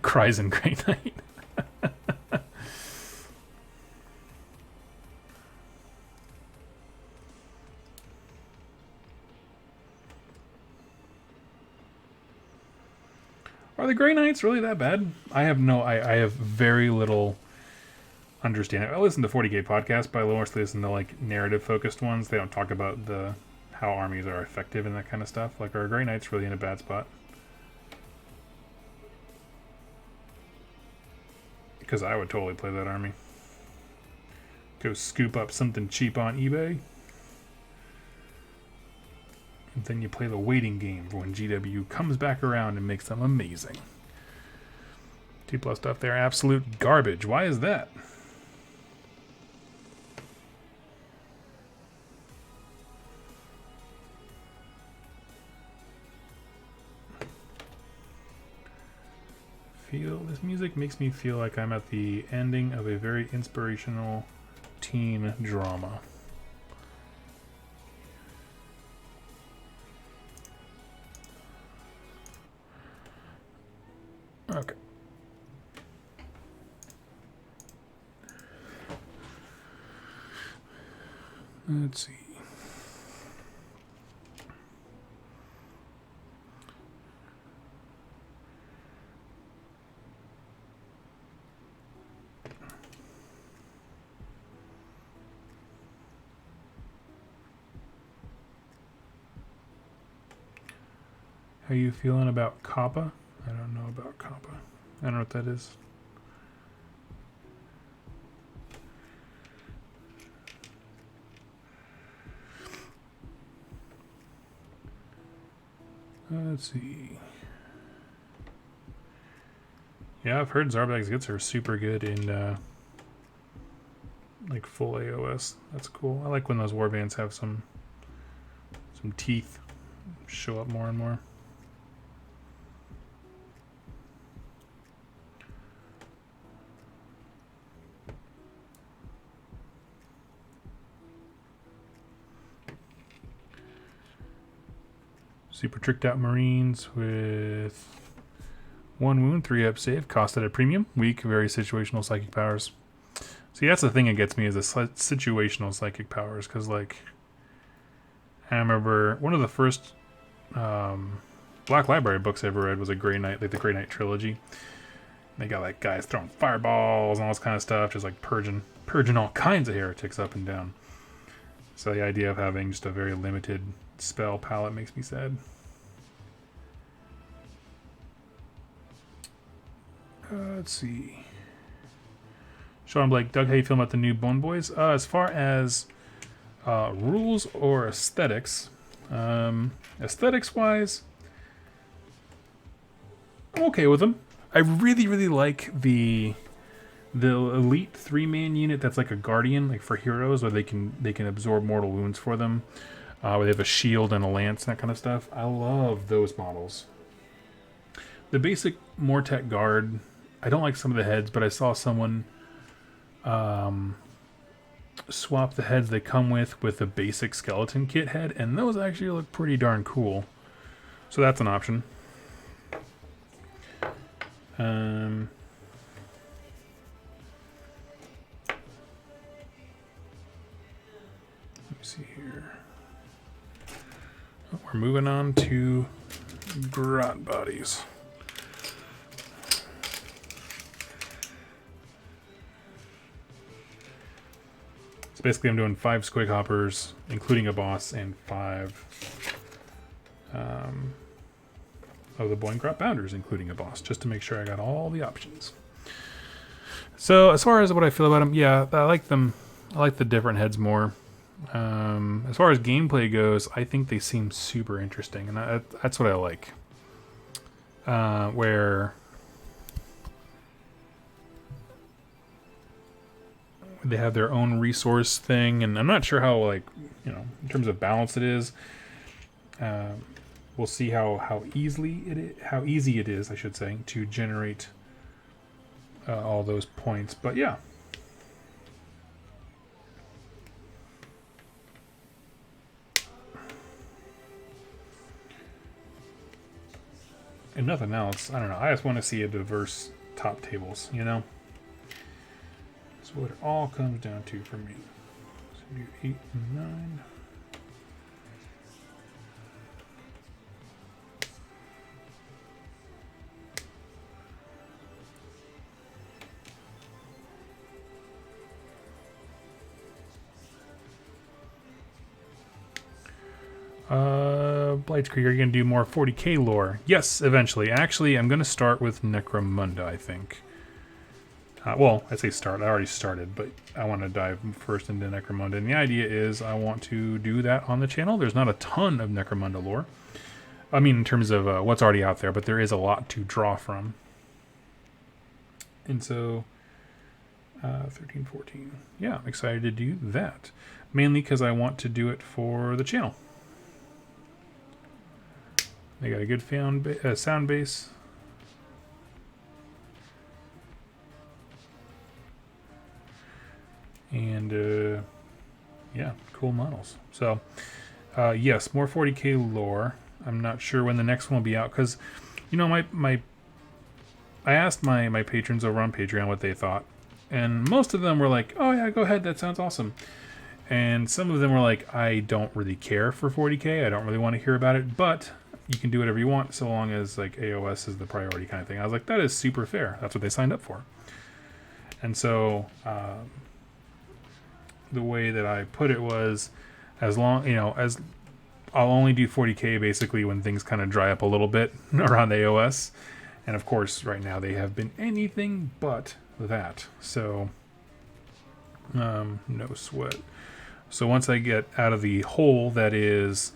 Cries in Grey Knight. Are the Grey Knights really that bad? I have very little understanding. I listen to 40k podcasts, but I mostly listen to like narrative focused ones. They don't talk about how armies are effective and that kind of stuff. Like, are Grey Knights really in a bad spot? Because I would totally play that army. Go scoop up something cheap on eBay. And then you play the waiting game for when GW comes back around and makes them amazing. 2+ stuff there, absolute garbage. Why is that? This music makes me feel like I'm at the ending of a very inspirational teen drama. Okay. Let's see. How you feeling about Kappa? I don't know about Kappa. I don't know what that is. Let's see. Yeah, I've heard Zarbag's Gitz are super good in like full AOS. That's cool. I like when those warbands have some teeth show up more and more. Super tricked out Marines with 1 wound, 3 up save, cost at a premium, weak, very situational psychic powers. See, that's the thing that gets me is the situational psychic powers, because like I remember one of the first Black Library books I ever read was a Grey Knight, like the Grey Knight trilogy. They got like guys throwing fireballs and all this kind of stuff, just like purging all kinds of heretics up and down. So the idea of having just a very limited spell palette makes me sad. Let's see. Sean Blake, Doug, how you feeling about the new Bone Boys? As far as rules or aesthetics, aesthetics-wise, I'm okay with them. I really, really like the elite 3-man unit that's like a guardian, like for heroes, where they can absorb mortal wounds for them. Where they have a shield and a lance and that kind of stuff. I love those models. The basic Mortek guard, I don't like some of the heads, but I saw someone swap the heads they come with a basic skeleton kit head, and those actually look pretty darn cool. So that's an option. Let me see here. Oh, we're moving on to grot bodies. So basically I'm doing 5 squig hoppers, including a boss, and 5 of the Boing Grot Bounders, including a boss, just to make sure I got all the options. So as far as what I feel about them, yeah, I like them. I like the different heads more. As far as gameplay goes, I think they seem super interesting, and that's what I like. Where they have their own resource thing, and I'm not sure how, like, in terms of balance it is. We'll see how easy it is, I should say, to generate all those points. But yeah. And nothing else. I don't know. I just want to see a diverse top tables, That's what it all comes down to for me. So do 8 and 9. Blightskrieg, are you going to do more 40k lore? Yes, eventually. Actually, I'm going to start with Necromunda, I think. Well, I say start. I already started, but I want to dive first into Necromunda. And the idea is I want to do that on the channel. There's not a ton of Necromunda lore. I mean, in terms of what's already out there, but there is a lot to draw from. And so, 13, 14. Yeah, I'm excited to do that. Mainly because I want to do it for the channel. They got a good sound base. And, yeah, cool models. So, yes, more 40k lore. I'm not sure when the next one will be out, because, I asked my patrons over on Patreon what they thought, and most of them were like, oh yeah, go ahead, that sounds awesome. And some of them were like, I don't really care for 40k, I don't really want to hear about it, but you can do whatever you want so long as like AOS is the priority kind of thing. I was like, that is super fair. That's what they signed up for. And so the way that I put it was, as long, as I'll only do 40k basically when things kind of dry up a little bit around AOS. And of course, right now they have been anything but that. So, no sweat. So once I get out of the hole that is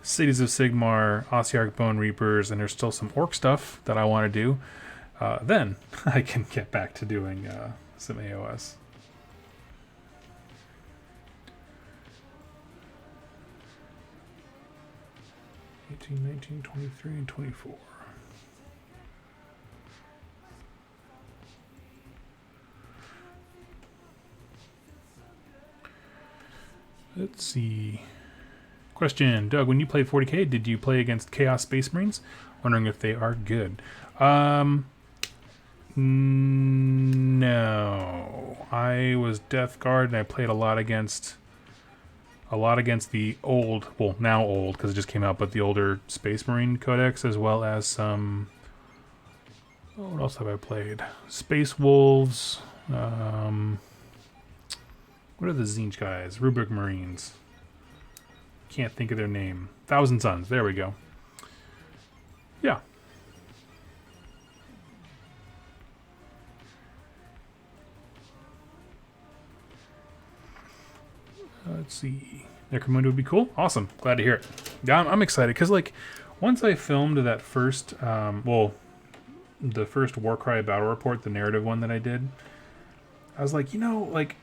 Cities of Sigmar, Ossiarch Bone Reapers, and there's still some orc stuff that I want to do, then I can get back to doing some AOS. 18, 19, 23, and 24. Let's see. Question, Doug, when you played 40k, did you play against Chaos Space Marines? Wondering if they are good. No. I was Death Guard and I played a lot against the old, well, now old because it just came out, but the older Space Marine Codex, as well as some, what else have I played? Space Wolves, what are the Zinj guys? Rubric Marines. Can't think of their name. Thousand Suns. There we go. Yeah. Let's see. Necromunda would be cool. Awesome. Glad to hear it. Yeah, I'm excited because, like, once I filmed that first, the first Warcry battle report, the narrative one that I did, I was like, you know, like,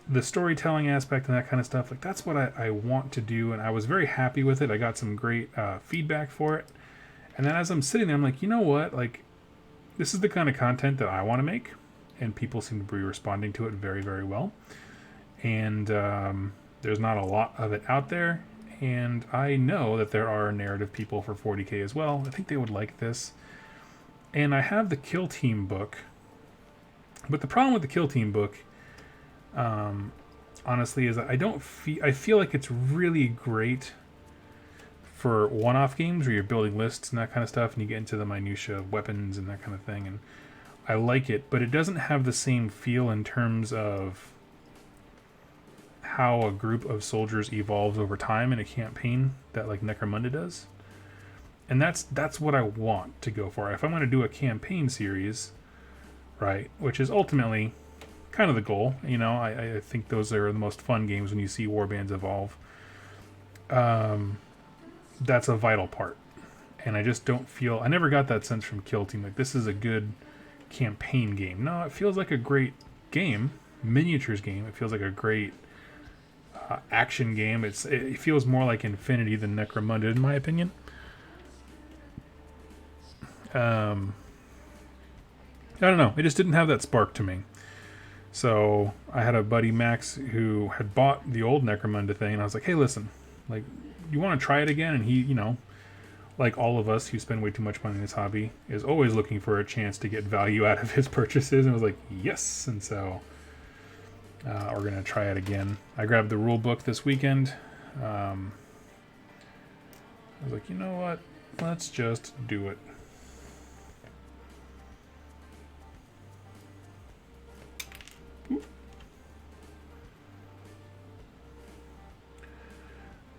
the storytelling aspect and that kind of stuff, like, that's what I want to do, and I was very happy with it. I got some great feedback for it. And then as I'm sitting there, I'm like, you know what? Like, this is the kind of content that I want to make, and people seem to be responding to it very, very well. And there's not a lot of it out there, and I know that there are narrative people for 40k as well. I think they would like this. And I have the Kill Team book, but the problem with the Kill Team book, honestly, is that I feel like it's really great for one-off games where you're building lists and that kind of stuff, and you get into the minutia of weapons and that kind of thing, and I like it, but it doesn't have the same feel in terms of how a group of soldiers evolves over time in a campaign that, like, Necromunda does. And that's what I want to go for. If I'm going to do a campaign series, right, which is ultimately kind of the goal, you know, I think those are the most fun games when you see warbands evolve. That's a vital part. And I just don't feel... I never got that sense from Kill Team. Like, this is a good campaign game. No, it feels like a great game. Miniatures game. It feels like a great action game. It feels more like Infinity than Necromunda, in my opinion. I don't know. It just didn't have that spark to me. So I had a buddy, Max, who had bought the old Necromunda thing, and I was like, hey, listen, like, you want to try it again? And he, you know, like all of us who spend way too much money in this hobby, is always looking for a chance to get value out of his purchases. And I was like, yes. And so we're going to try it again. I grabbed the rule book this weekend. I was like, you know what? Let's just do it.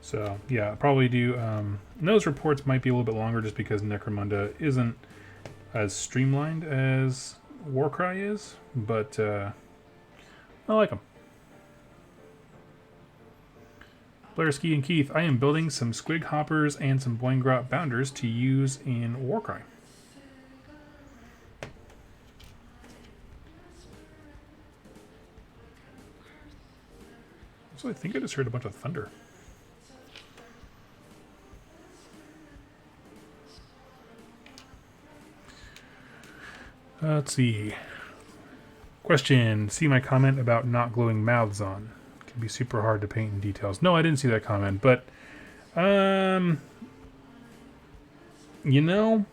So, yeah, I'll probably do... those reports might be a little bit longer just because Necromunda isn't as streamlined as Warcry is, but I like them. Blairski and Keith, I am building some Squig Hoppers and some Boingrot Bounders to use in Warcry. So I think I just heard a bunch of thunder. Let's see. Question. See my comment about not gluing mouths on. It can be super hard to paint in details. No, I didn't see that comment, but you know,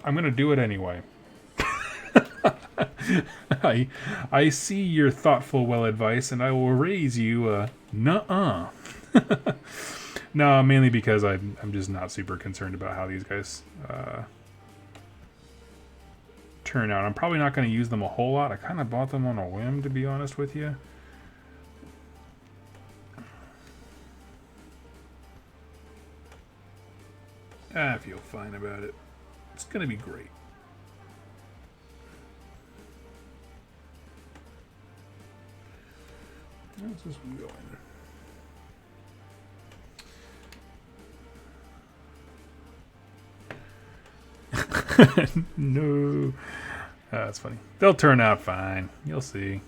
I'm gonna do it anyway. I see your thoughtful well advice, and I will raise you nuh-uh. No, mainly because I'm just not super concerned about how these guys turn out. I'm probably not going to use them a whole lot. I kind of bought them on a whim, to be honest with you. fine about it. It's going to be great. How's this one going? No. That's funny. They'll turn out fine. You'll see.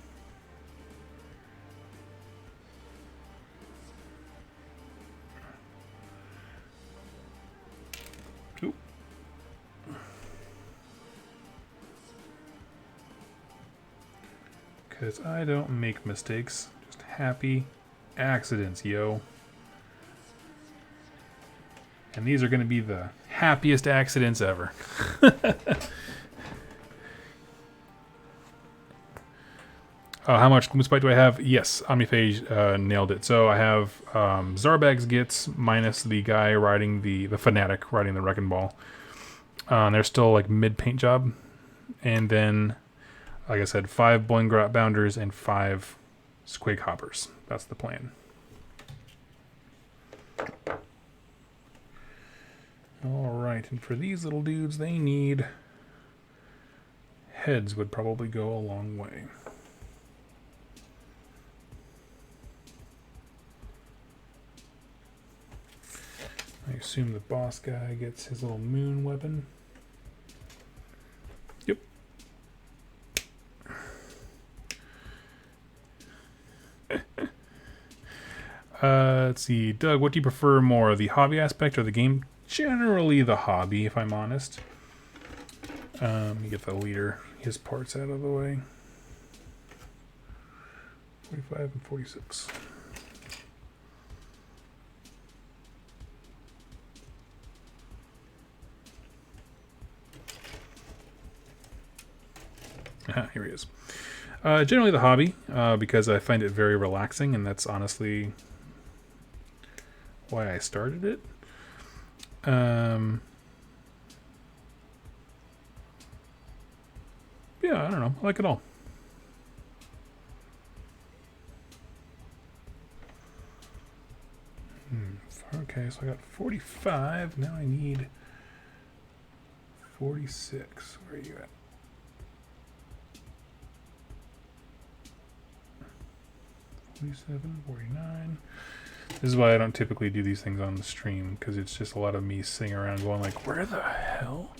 Because I don't make mistakes. Just happy accidents, yo. And these are going to be the happiest accidents ever. How much Moose Bite do I have? Yes, Omniphage nailed it. So I have Zarbag's Gitz minus the guy riding the Fanatic riding the Wrecking Ball. They're still like mid paint job. And then, like I said, 5 Boingrot Bounders and 5 Squig Hoppers. That's the plan. Alright, and for these little dudes, they need... heads would probably go a long way. I assume the boss guy gets his little moon weapon. Yep. Let's see. Doug, what do you prefer more, the hobby aspect or the game? Generally the hobby, if I'm honest. You get the leader, his parts out of the way. 45 and 46. Here he is. Generally the hobby, because I find it very relaxing, and that's honestly why I started it. Yeah, I don't know. I like it all. Okay, so I got 45. Now I need 46. Where are you at? 47, 49. This is why I don't typically do these things on the stream, because it's just a lot of me sitting around going like, where the hell?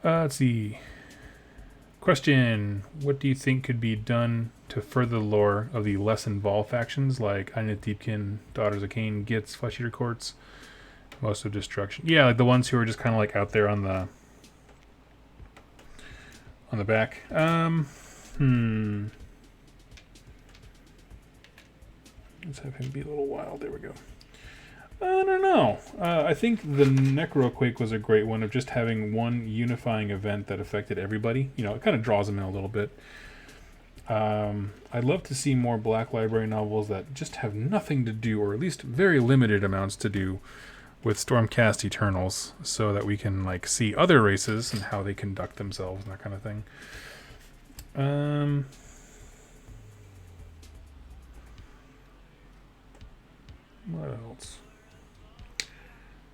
Let's see. Question. What do you think could be done to further the lore of the less involved factions like Ainit Deepkin, Daughters of Cain, Gitz, Flesh Eater Courts, Most of Destruction? Yeah, like the ones who are just kind of like out there on the back. Let's have him be a little wild. There we go. I don't know. I think the Necroquake was a great one of just having one unifying event that affected everybody. You know, it kind of draws them in a little bit. I'd love to see more Black Library novels that just have nothing to do, or at least very limited amounts to do, with Stormcast Eternals, so that we can like see other races and how they conduct themselves and that kind of thing. What else?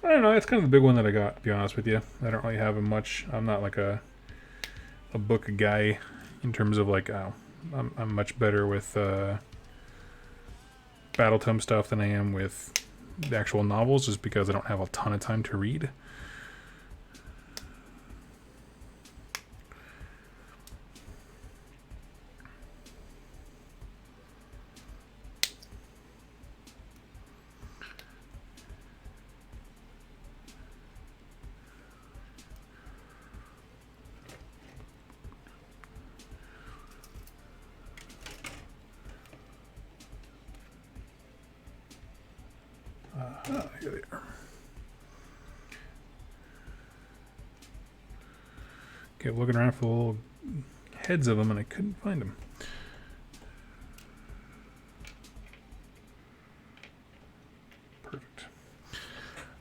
I don't know. That's kind of the big one that I got, to be honest with you. I don't really have much. I'm not like a book guy in terms of like, I'm much better with Battletome stuff than I am with the actual novels, just because I don't have a ton of time to read. Here they are. Okay, looking around for the little heads of them, and I couldn't find them. Perfect.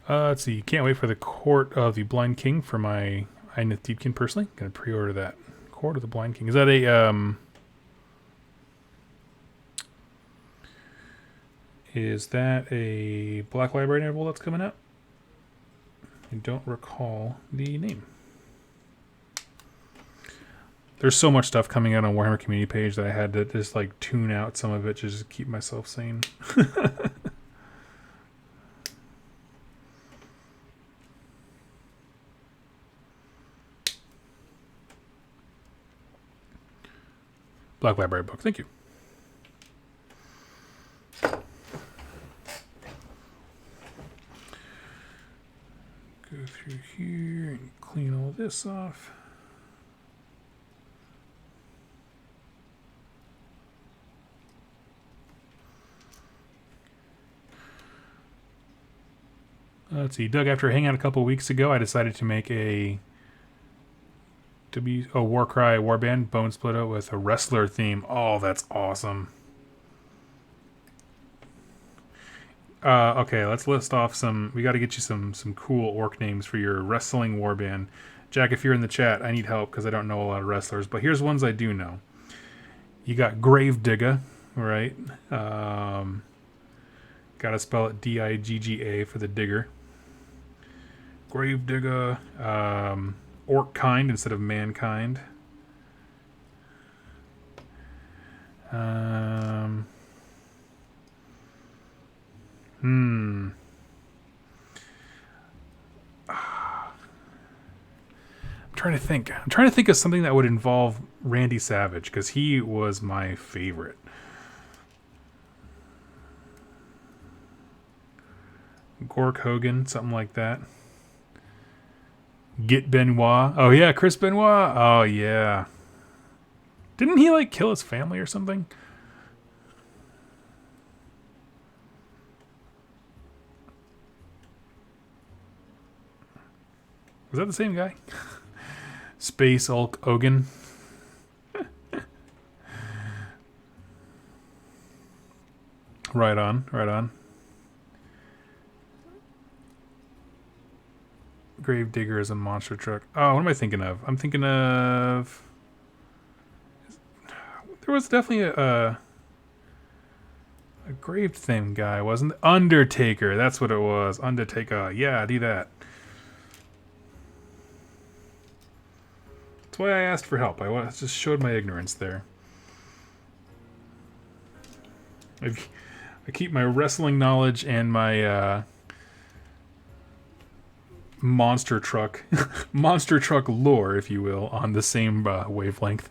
Let's see. Can't wait for the Court of the Blind King for my Ainith Deepkin personally. Gonna pre-order that. Court of the Blind King. Is that a Is that a Black Library novel that's coming out? I don't recall the name. There's so much stuff coming out on Warhammer community page that I had to just like tune out some of it to just keep myself sane. Black Library book, thank you. Go through here and clean all this off. Let's see, Doug, after hanging out a couple weeks ago, I decided to make a Warcry warband, Bone Splitter, with a wrestler theme. Oh, that's awesome. Okay, let's list off some. We got to get you some cool orc names for your wrestling warband. Jack, if you're in the chat, I need help because I don't know a lot of wrestlers. But here's ones I do know. You got Gravedigger, right? Got to spell it D-I-G-G-A for the digger. Gravedigger, orc kind instead of mankind. I'm trying to think. I'm trying to think of something that would involve Randy Savage because he was my favorite. Gork Hogan, something like that. Git Benoit. Oh yeah, Chris Benoit. Oh yeah. Didn't he like kill his family or something? Was that the same guy? Space Hulk Hogan. Right on, right on. Gravedigger is a monster truck. Oh, what am I thinking of? I'm thinking of... There was definitely a grave thing guy, wasn't it? Undertaker, that's what it was. Undertaker, yeah, do that. That's why I asked for help. I just showed my ignorance there. I keep my wrestling knowledge and my monster truck lore, if you will, on the same wavelength.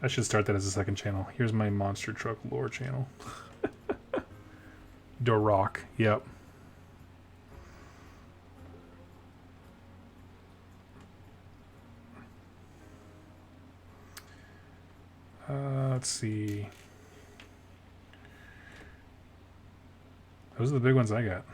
I should start that as a second channel. Here's my monster truck lore channel. Dorok, yep. Let's see. Those are the big ones I got.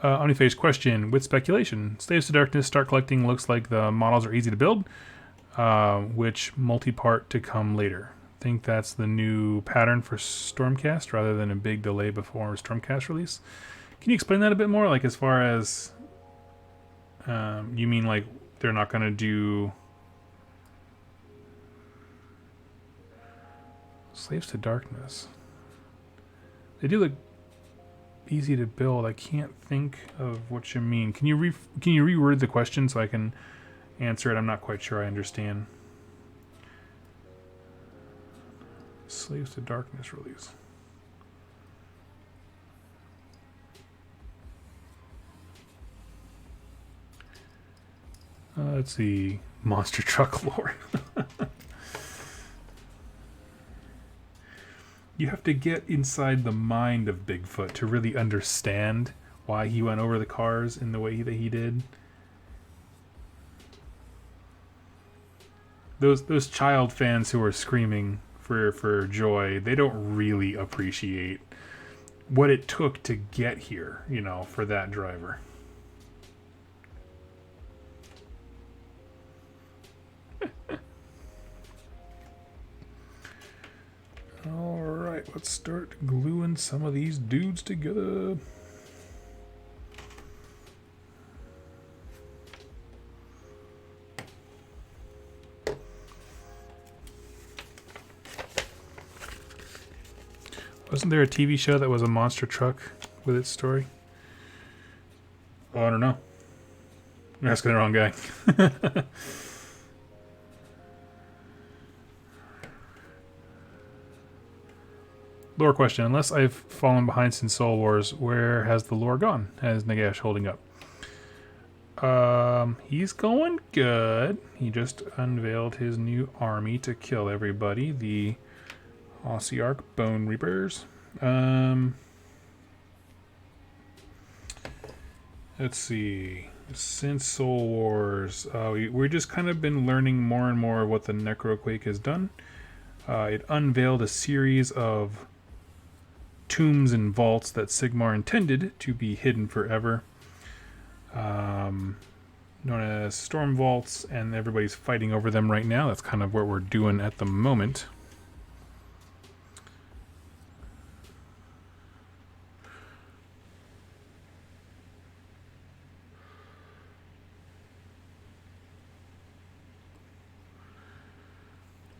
Omniface question with speculation. Slaves to Darkness Start Collecting looks like the models are easy to build, which multi-part to come later. Think that's the new pattern for Stormcast rather than a big delay before Stormcast release. Can you explain that a bit more? Like as far as you mean like they're not going to do Slaves to Darkness? They do look easy to build. I can't think of what you mean. Can you reword the question so I can answer it? I'm not quite sure I understand. Slaves to Darkness release. Let's see. Monster truck lore. You have to get inside the mind of Bigfoot to really understand why he went over the cars in the way that he did. Those child fans who are screaming for joy, they don't really appreciate what it took to get here, you know, for that driver. Alright, let's start gluing some of these dudes together. Wasn't there a TV show that was a monster truck with its story? Oh, I don't know. I'm asking the wrong guy. Lore question. Unless I've fallen behind since Soul Wars, where has the lore gone? Has Nagash holding up? He's going good. He just unveiled his new army to kill everybody. The Ossiarch Bone Reapers. Let's see. Since Soul Wars, we've just kind of been learning more and more what the Necroquake has done. It unveiled a series of tombs and vaults that Sigmar intended to be hidden forever, known as Storm Vaults, and everybody's fighting over them right now. That's kind of what we're doing at the moment.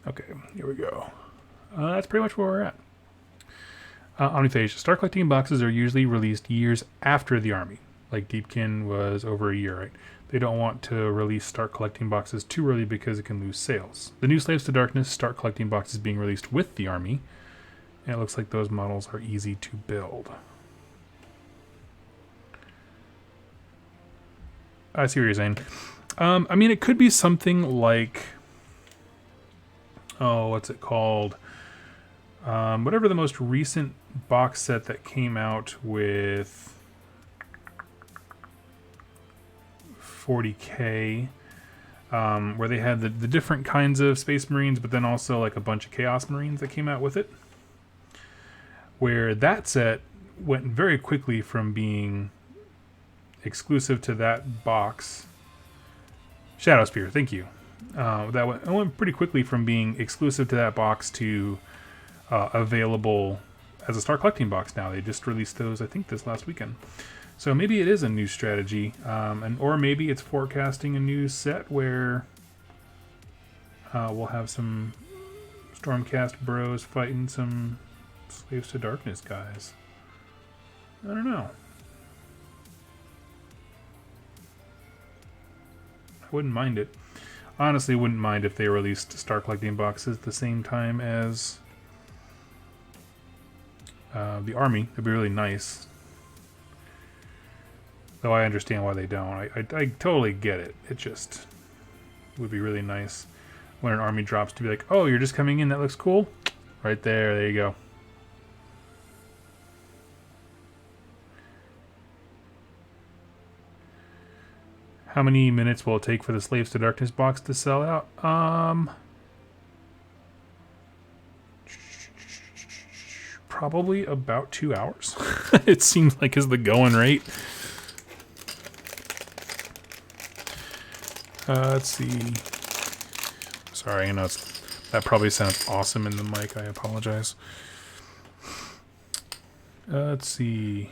Okay, here we go. That's pretty much where we're at. Omniphage. Start collecting boxes are usually released years after the army. Like Deepkin was over a year, right? They don't want to release start collecting boxes too early because it can lose sales. The new Slaves to Darkness start collecting boxes being released with the army. And it looks like those models are easy to build. I see what you're saying. I mean, it could be something like... Oh, what's it called? Whatever the most recent box set that came out with 40K, where they had the different kinds of Space Marines, but then also like a bunch of Chaos Marines that came out with it. Where that set went very quickly from being exclusive to that box. Shadow Spear, thank you. That went pretty quickly from being exclusive to that box to available as a Start Collecting box now. They just released those, I think, this last weekend. So maybe it is a new strategy, or maybe it's forecasting a new set where we'll have some Stormcast bros fighting some Slaves to Darkness guys. I don't know. I wouldn't mind it. Honestly, wouldn't mind if they released Star Collecting boxes at the same time as the army. That'd be really nice. Though I understand why they don't. I totally get it. It just would be really nice when an army drops to be like, oh, you're just coming in, that looks cool. Right there, there you go. How many minutes will it take for the Slaves to Darkness box to sell out? Probably about 2 hours. It seems like is the going rate. Let's see. Sorry, I know that probably sounds awesome in the mic. I apologize. Let's see.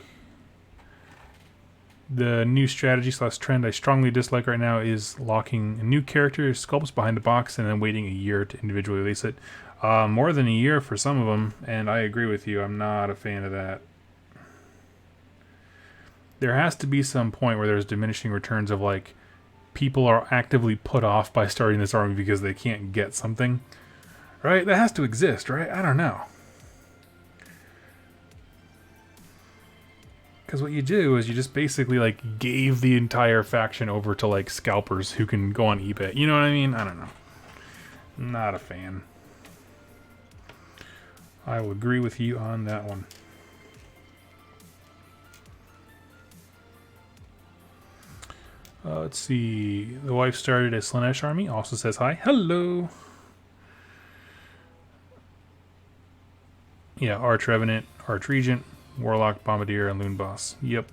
The new strategy / trend I strongly dislike right now is locking new character sculpts behind the box and then waiting a year to individually release it. More than a year for some of them, and I agree with you. I'm not a fan of that. There has to be some point where there's diminishing returns of like people are actively put off by starting this army because they can't get something. Right? That has to exist, right? I don't know. Because what you do is you just basically like gave the entire faction over to like scalpers who can go on eBay. You know what I mean? I don't know. Not a fan. I will agree with you on that one. Let's see. The wife started a Slanesh army. Also says hi. Hello. Yeah, Arch Revenant, Arch Regent, Warlock, Bombardier, and Loon Boss. Yep.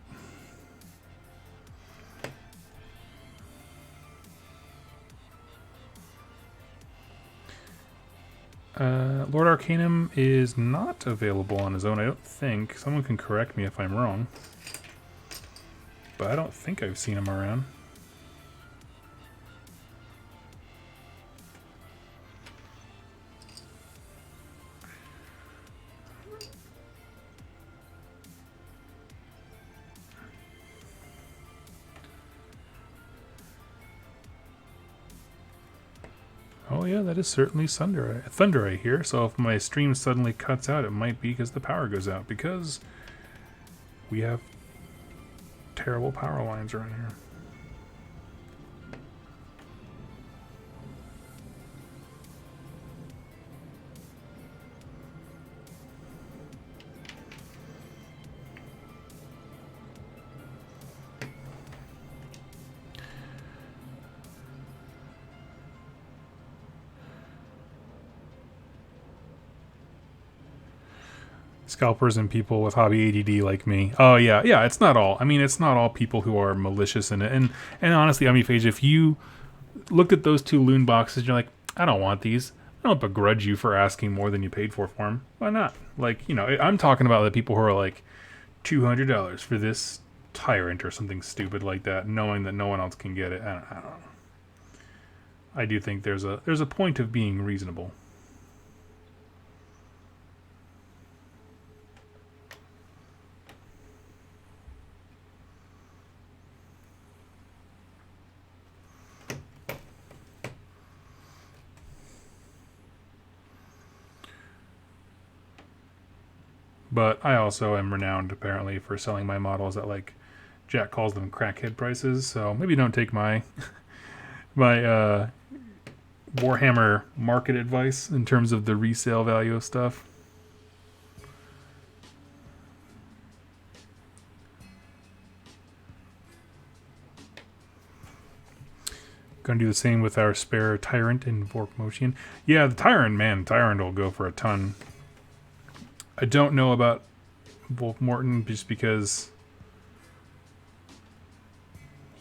Lord Arcanum is not available on his own, I don't think. Someone can correct me if I'm wrong. But I don't think I've seen him around. Oh yeah, that is certainly thunder I hear. So if my stream suddenly cuts out, it might be because the power goes out, because we have terrible power lines around here. Scalpers and people with hobby ADD like me. Oh yeah, yeah. It's not all. I mean, it's not all people who are malicious in it. And honestly, Omniphage, if you looked at those two loon boxes, and you're like, I don't want these. I don't begrudge you for asking more than you paid for them. Why not? Like, you know, I'm talking about the people who are like $200 for this tyrant or something stupid like that, knowing that no one else can get it. I don't know. I do think there's a point of being reasonable. But I also am renowned, apparently, for selling my models at, like, Jack calls them crackhead prices. So maybe don't take my Warhammer market advice in terms of the resale value of stuff. Going to do the same with our spare Tyrant in Vork Motion. Yeah, the Tyrant, man, Tyrant will go for a ton. I don't know about Wolf Morton just because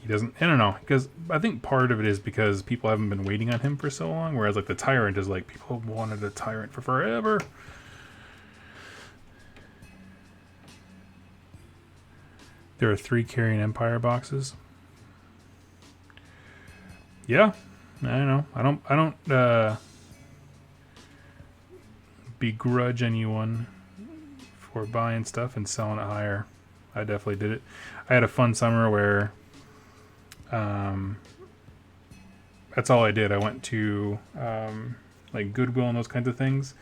he doesn't. I don't know, because I think part of it is because people haven't been waiting on him for so long. Whereas like the Tyrant is like people wanted a Tyrant for forever. There are 3 Carrion Empire boxes. Yeah, I don't know. I don't begrudge anyone for buying stuff and selling it higher. I definitely did it. I had a fun summer where that's all I did. I went to like Goodwill and those kinds of things,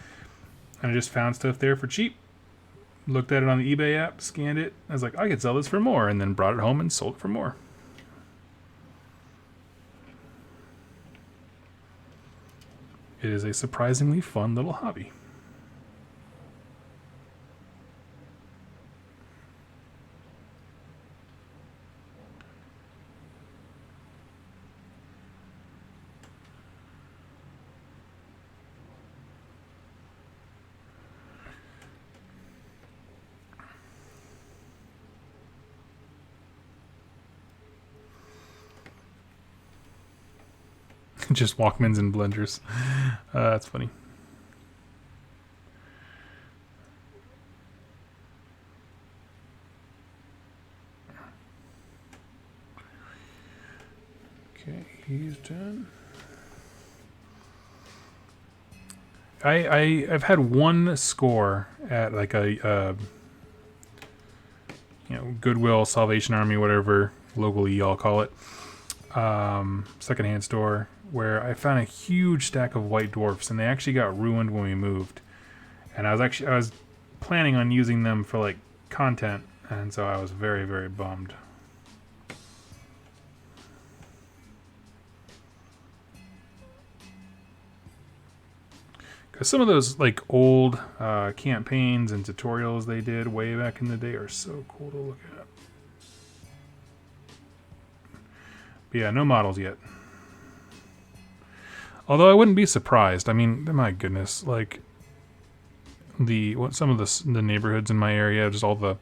and I just found stuff there for cheap. Looked at it on the eBay app, scanned it. I was like, I could sell this for more, and then brought it home and sold it for more. It is a surprisingly fun little hobby. Just Walkmans and blenders. That's funny. Okay, he's done. I've had one score at like a Goodwill, Salvation Army, whatever locally y'all call it, secondhand store, where I found a huge stack of white dwarfs, and they actually got ruined when we moved. And I was planning on using them for like content, and so I was very, very bummed. Because some of those like old campaigns and tutorials they did way back in the day are so cool to look at. But yeah, no models yet. Although I wouldn't be surprised. I mean, my goodness, like some of the neighborhoods in my area, just all the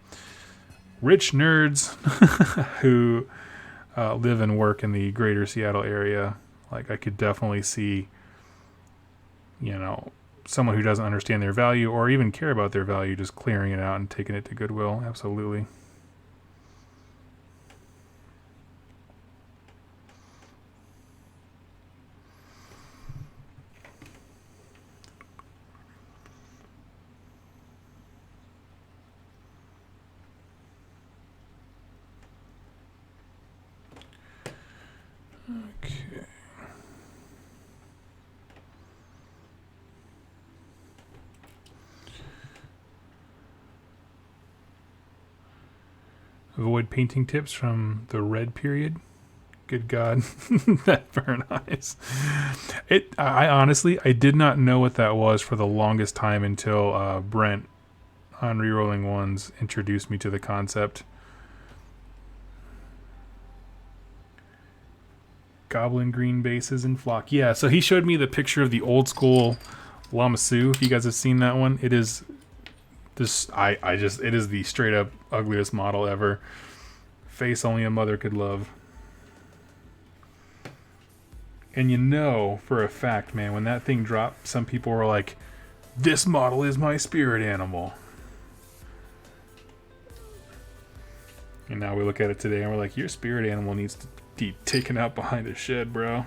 rich nerds who live and work in the greater Seattle area. Like I could definitely see, someone who doesn't understand their value or even care about their value just clearing it out and taking it to Goodwill. Absolutely. Okay. Avoid painting tips from the red period. Good God, that burn eyes. I honestly, I did not know what that was for the longest time until Brent on Rerolling Ones introduced me to the concept. Goblin green bases and flock. Yeah, so he showed me the picture of the old school Lamasu. If you guys have seen that one, it is this. It is the straight up ugliest model ever. Face only a mother could love. And you know for a fact, man, when that thing dropped, some people were like, "This model is my spirit animal." And now we look at it today and we're like, "Your spirit animal needs to be taken out behind a shed, bro."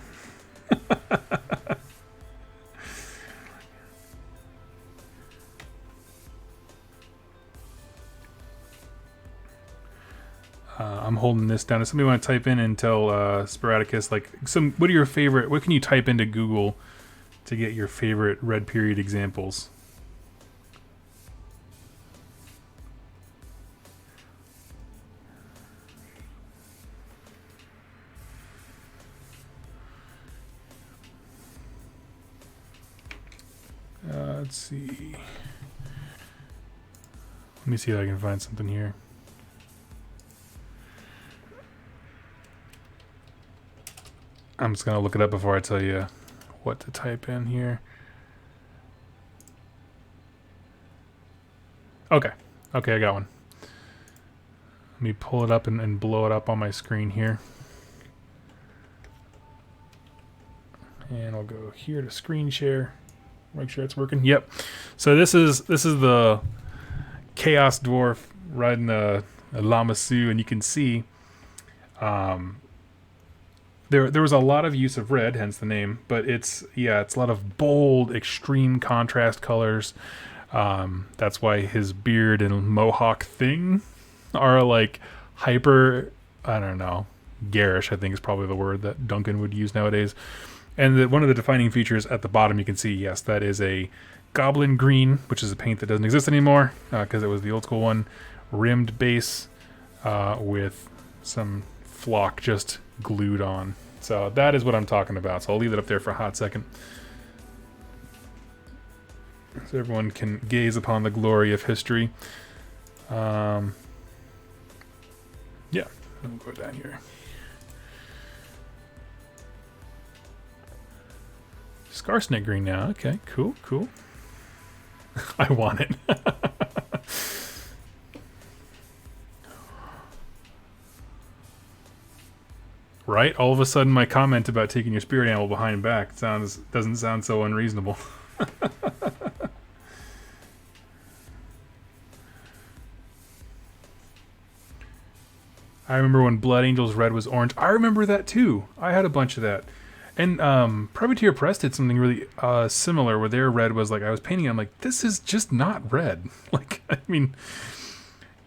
I'm holding this down. If somebody want to type in and tell Sporadicus, like, what are your favorite? What can you type into Google to get your favorite red period examples? Let's see. Let me see if I can find something here. I'm just gonna look it up before I tell you what to type in here. Okay, I got one. Let me pull it up and blow it up on my screen here. And I'll go here to screen share. Make sure it's working. Yep. So this is the Chaos Dwarf riding a Lamasu, and you can see there was a lot of use of red, hence the name, but it's a lot of bold, extreme contrast colors. That's why his beard and mohawk thing are like hyper, I don't know, garish, I think is probably the word that Duncan would use nowadays. And one of the defining features at the bottom, you can see, yes, that is a goblin green, which is a paint that doesn't exist anymore because it was the old school one, rimmed base with some flock just glued on. So that is what I'm talking about. So I'll leave it up there for a hot second, so everyone can gaze upon the glory of history. Yeah, we'll go down here. Scarsnake green now. Okay, cool. I want it. Right? All of a sudden my comment about taking your spirit animal behind and back doesn't sound so unreasonable. I remember when Blood Angels red was orange. I remember that too. I had a bunch of that. And Privateer Press did something really similar where their red was like, I was painting it, I'm like, this is just not red. Like, I mean,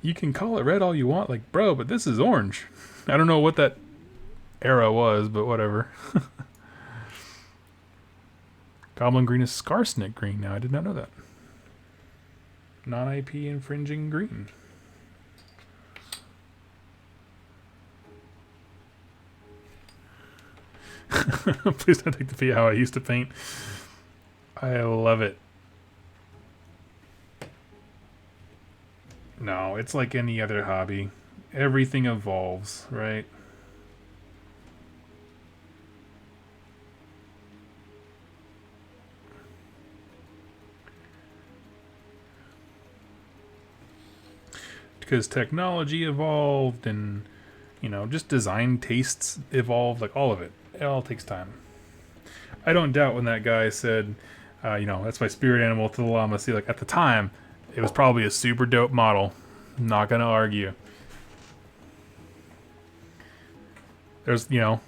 you can call it red all you want, like, bro, but this is orange. I don't know what that era was, but whatever. Goblin green is Scarsnake green now. I did not know that. Non-IP infringing green. Please don't take the fee how I used to paint. I love it. No, it's like any other hobby. Everything evolves, right? Because technology evolved and, you know, just design tastes evolved, like all of it. It all takes time. I don't doubt when that guy said, you know, that's my spirit animal to the llama. See, like at the time, it was probably a super dope model. Not gonna argue. There's, you know,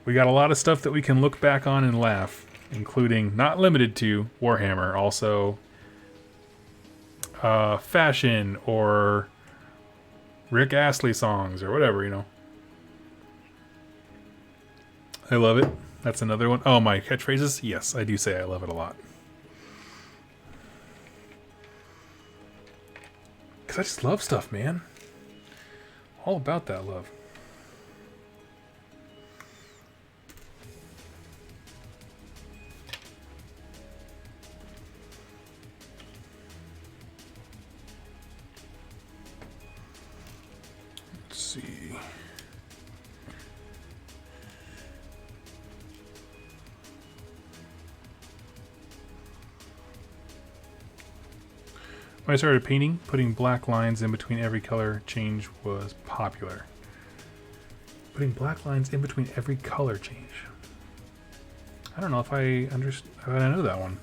we got a lot of stuff that we can look back on and laugh, including, not limited to, Warhammer. Also, fashion or Rick Astley songs or whatever, you know. I love it. That's another one. Oh, my catchphrases? Yes, I do say I love it a lot. Because I just love stuff, man. All about that love. Let's see. When I started painting, putting black lines in between every color change was popular. Putting black lines in between every color change. I don't know if I know that one.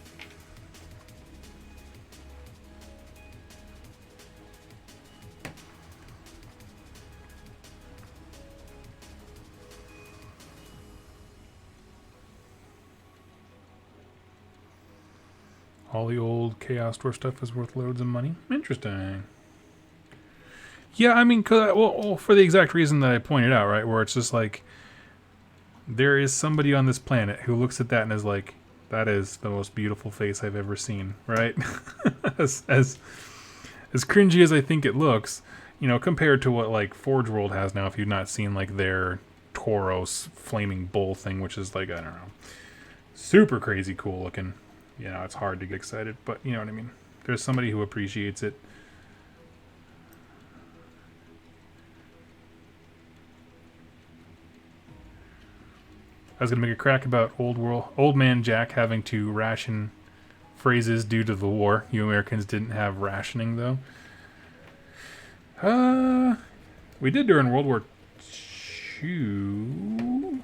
All the old Chaos Store stuff is worth loads of money. Interesting. Yeah, I mean, well, for the exact reason that I pointed out, right? Where it's just like, there is somebody on this planet who looks at that and is like, that is the most beautiful face I've ever seen, right? as cringy as I think it looks, you know, compared to what like Forge World has now, if you've not seen like their Tauros flaming bull thing, which is like, I don't know, super crazy cool looking. You know, it's hard to get excited, but you know what I mean. There's somebody who appreciates it. I was gonna make a crack about old man Jack having to ration phrases due to the war. You Americans didn't have rationing though. We did during World War II.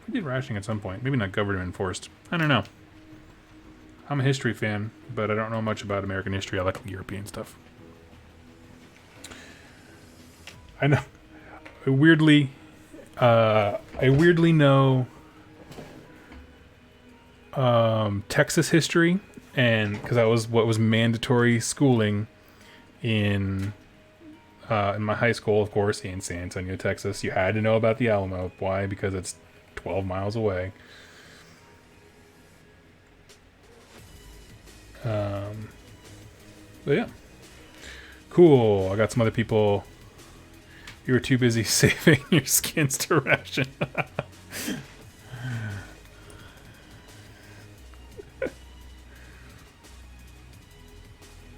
We did rationing at some point. Maybe not government enforced. I don't know. I'm a history fan, but I don't know much about American history. I like European stuff. I know. I weirdly know Texas history, and because that was what was mandatory schooling in my high school, of course, in San Antonio, Texas. You had to know about the Alamo. Why? Because it's 12 miles away. But yeah. Cool. I got some other people. You were too busy saving your skins to ration.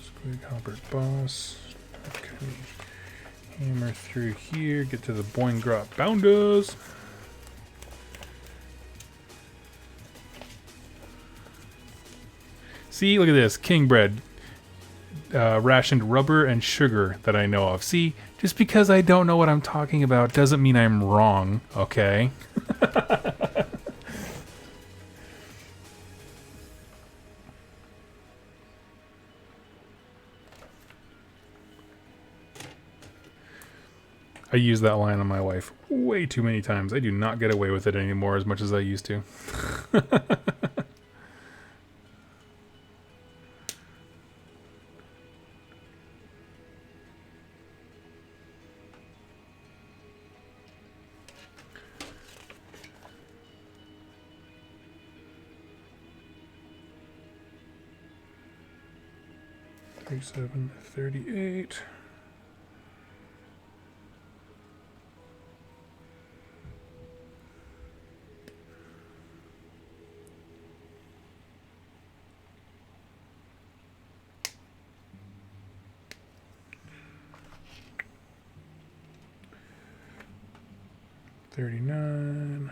Squig Halbert Boss. Okay. Hammer through here. Get to the Boingrot Bounders. See, look at this. King bread. Rationed rubber and sugar that I know of. See, just because I don't know what I'm talking about doesn't mean I'm wrong, okay? I use that line on my wife way too many times. I do not get away with it anymore as much as I used to. 3738. $39.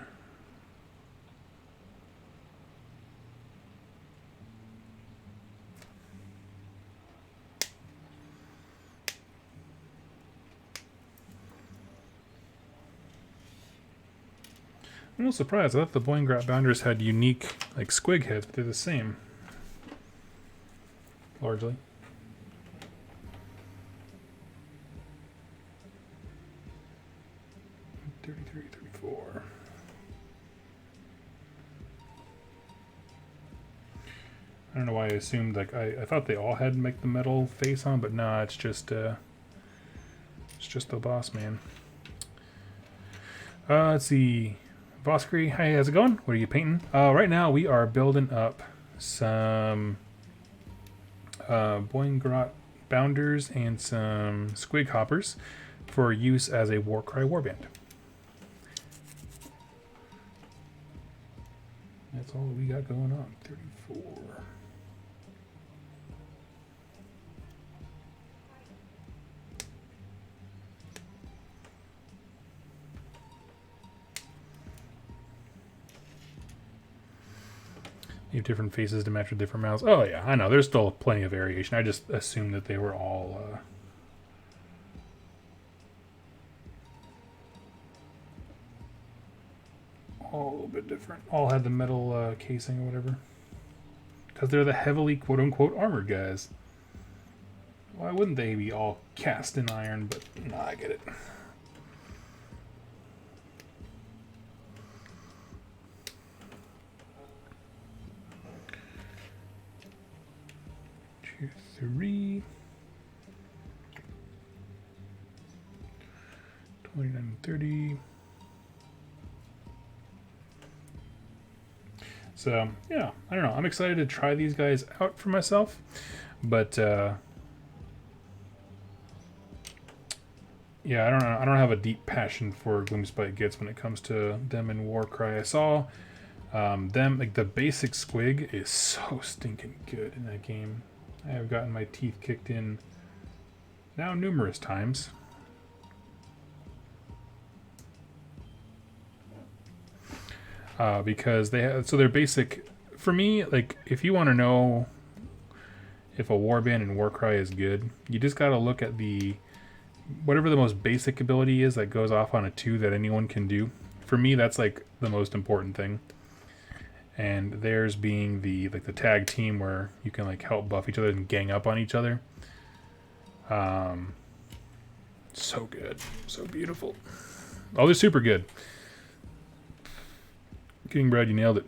I'm a little surprised. I thought the Boingrot Bounders had unique, like, squig heads, but they're the same. Largely. $33.34. I don't know why I assumed, like, I thought they all had the metal face on, but nah, it's just the boss man. Let's see. Voskry, hey, how's it going? What are you painting? Right now we are building up some Boingrot Bounders and some Squig Hoppers for use as a Warcry warband. That's all we got going on. 34. You have different faces to match with different mouths. Oh yeah, I know. There's still plenty of variation. I just assumed that they were all a little bit different. All had the metal casing or whatever. Because they're the heavily quote-unquote armored guys. Why wouldn't they be all cast in iron? But no, I get it. Two, three. 29, 30. So yeah, I don't know. I'm excited to try these guys out for myself, but yeah, I don't have a deep passion for Gloomspite Gitz when it comes to them in Warcry. I saw them, like the basic squig is so stinking good in that game. I have gotten my teeth kicked in now numerous times. Because they have, so they're basic for me. Like, if you want to know if a warband in Warcry is good, you just got to look at the whatever the most basic ability is that goes off on a 2 that anyone can do. For me, that's like the most important thing. And theirs being the like the tag team where you can like help buff each other and gang up on each other. So good, so beautiful. Oh, they're super good. King Brad, you nailed it.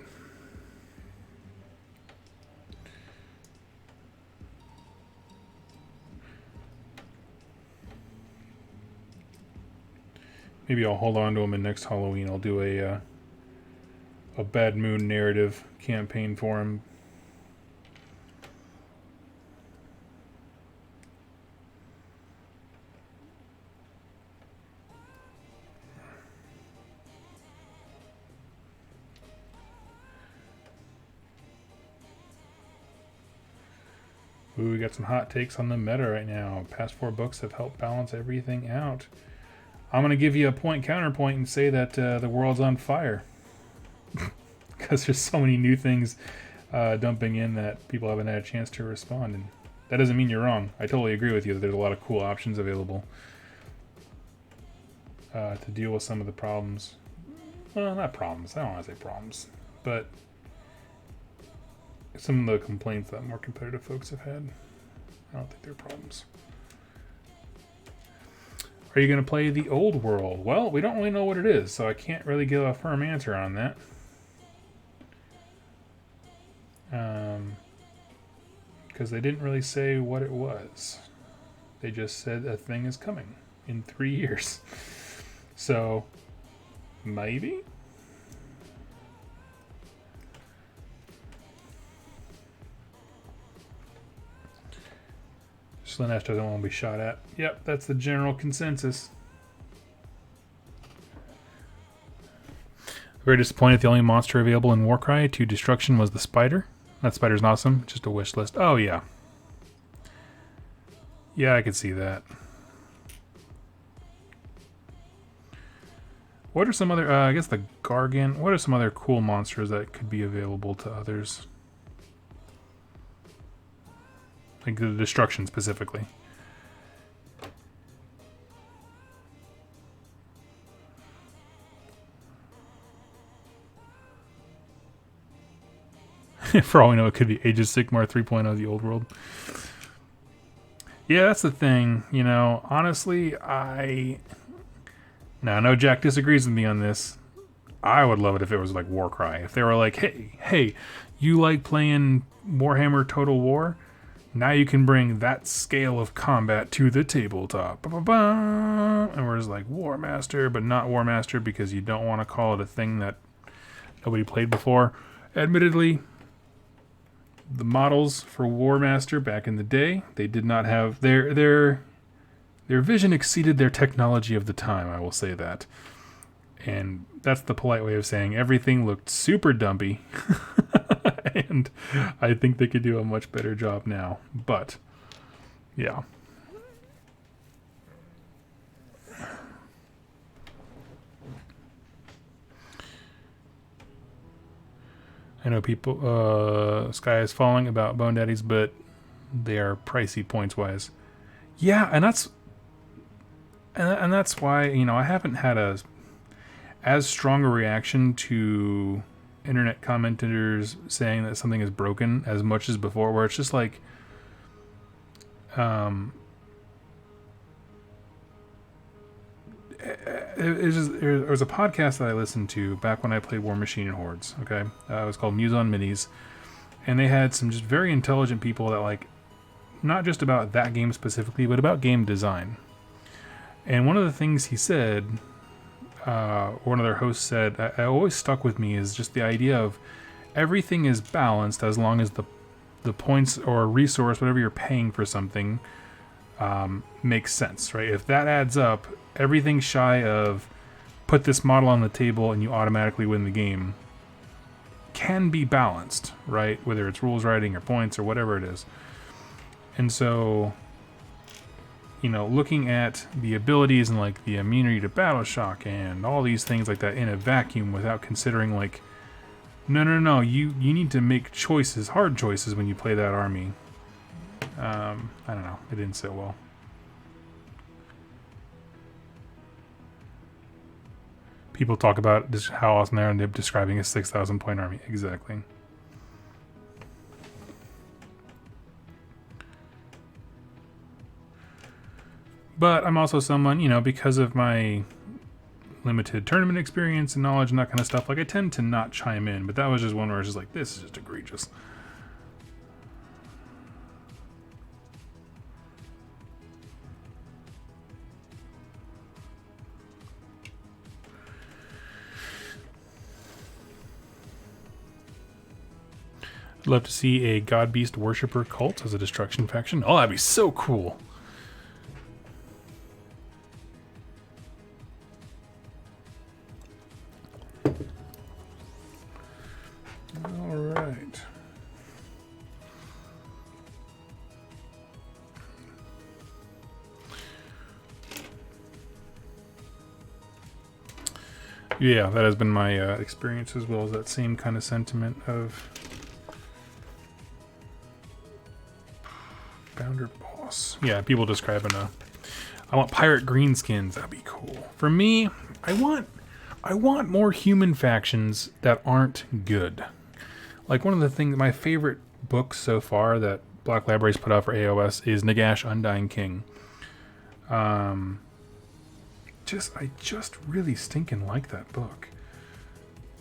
Maybe I'll hold on to him, and next Halloween I'll do a Bad Moon narrative campaign for him. Ooh, we got some hot takes on the meta right now. Past 4 books have helped balance everything out. I'm going to give you a counterpoint and say that the world's on fire. Because there's so many new things dumping in that people haven't had a chance to respond. And that doesn't mean you're wrong. I totally agree with you that there's a lot of cool options available to deal with some of the problems. Well, not problems. I don't want to say problems. But some of the complaints that more competitive folks have had. I don't think they're problems. Are you going to play the old world? Well, we don't really know what it is, so I can't really give a firm answer on that. Because they didn't really say what it was. They just said a thing is coming in 3 years. So, maybe? Slanesh doesn't want to be shot at. Yep, that's the general consensus. Very disappointed the only monster available in Warcry to destruction was the spider. That spider's awesome. Just a wish list. Oh, yeah. Yeah, I could see that. What are some other... I guess the Gargan. What are some other cool monsters that could be available to others? Like the destruction specifically. For all we know, it could be Age of Sigmar 3.0 of the old world. Yeah, that's the thing. You know, honestly, Now, I know Jack disagrees with me on this. I would love it if it was like Warcry. If they were like, hey, you like playing Warhammer Total War? Now you can bring that scale of combat to the tabletop. Ba-ba-ba. And we're just like War Master, but not War Master because you don't want to call it a thing that nobody played before. Admittedly, the models for War Master back in the day, they did not have their vision exceeded their technology of the time. I will say that, and that's the polite way of saying everything looked super dumpy. And I think they could do a much better job now. But yeah. I know people, Sky is falling about Bone Daddies, but they are pricey points wise. Yeah, and that's why, you know, I haven't had as strong a reaction to internet commenters saying that something is broken as much as before, where it's just like, there was a podcast that I listened to back when I played War Machine and Hordes. Okay, it was called Muse on Minis, and they had some just very intelligent people that, like, not just about that game specifically, but about game design. And one of the things he said, one of their hosts said, I always stuck with me, is just the idea of everything is balanced as long as the points or resource, whatever you're paying for something, makes sense, right? If that adds up, everything shy of put this model on the table and you automatically win the game can be balanced, right? Whether it's rules writing or points or whatever it is. And so, you know, looking at the abilities and like the immunity to battle shock and all these things like that in a vacuum without considering, like, no, you need to make choices, hard choices when you play that army. I don't know, it didn't sit well. People talk about just how awesome they are, and they're describing a 6,000 point army. Exactly. But I'm also someone, you know, because of my limited tournament experience and knowledge and that kind of stuff, like, I tend to not chime in. But that was just one where it's just like, this is just egregious. I'd love to see a God Beast Worshipper cult as a destruction faction. Oh, that'd be so cool. All right. Yeah, that has been my experience, as well as that same kind of sentiment of Founder Boss. Yeah, people describing I want pirate greenskins. That'd be cool. For me, I want more human factions that aren't good. Like, one of the things, my favorite books so far that Black Libraries put out for AOS is Nagash Undying King. I just really stinking like that book.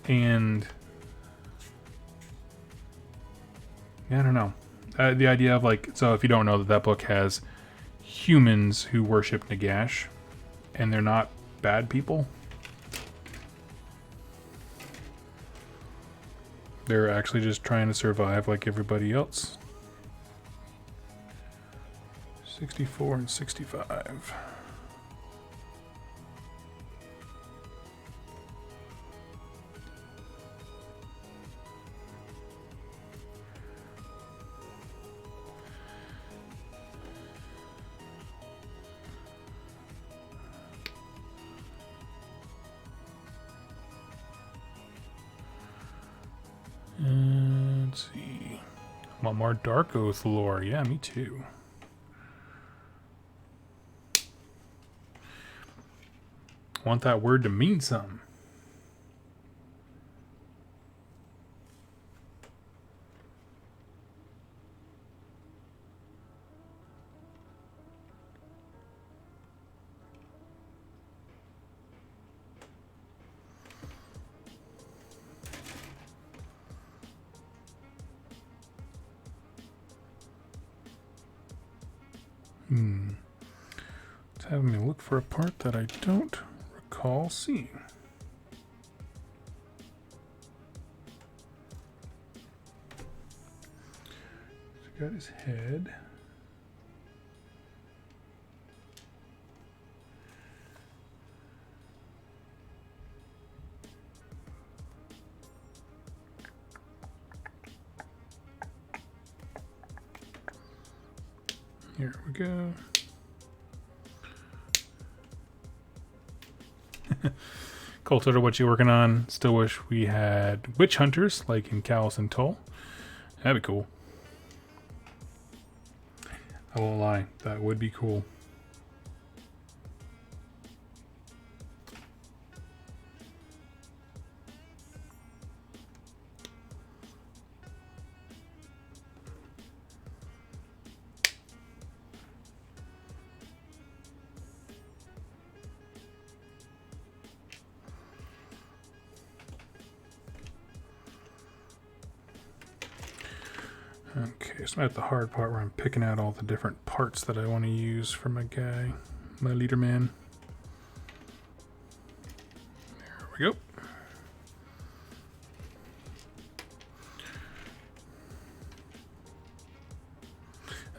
And yeah, I don't know. The idea of, like, so if you don't know, that book has humans who worship Nagash, and they're not bad people. They're actually just trying to survive like everybody else. 64 and 65. Let's see. I want more Dark Oath lore. Yeah, me too. I want that word to mean something. It's having me look for a part that I don't recall seeing. got his head. Here we go. Coulter, what you working on? Still wish we had witch hunters like in Callus and Tull. That'd be cool. I won't lie, that would be cool. Okay, so I'm at the hard part where I'm picking out all the different parts that I want to use for my guy, my leader man. There we go.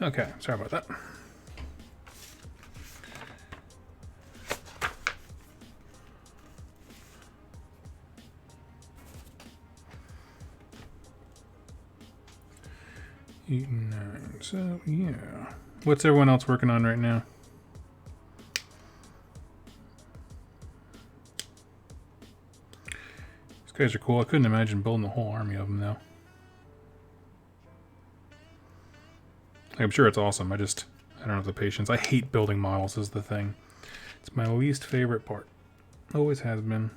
Okay, sorry about that. Eight and 9. So yeah, what's everyone else working on right now? These guys are cool. I couldn't imagine building a whole army of them though. I'm sure it's awesome. I don't have the patience. I hate building models is the thing. It's my least favorite part. Always has been.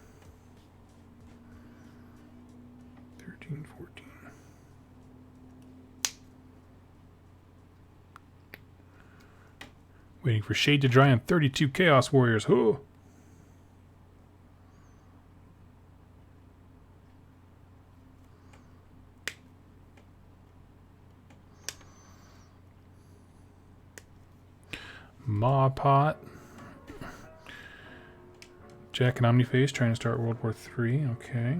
13, 14. Waiting for shade to dry on 32 Chaos Warriors. Oh. Maw Pot. Jack and Omniface trying to start World War III. Okay.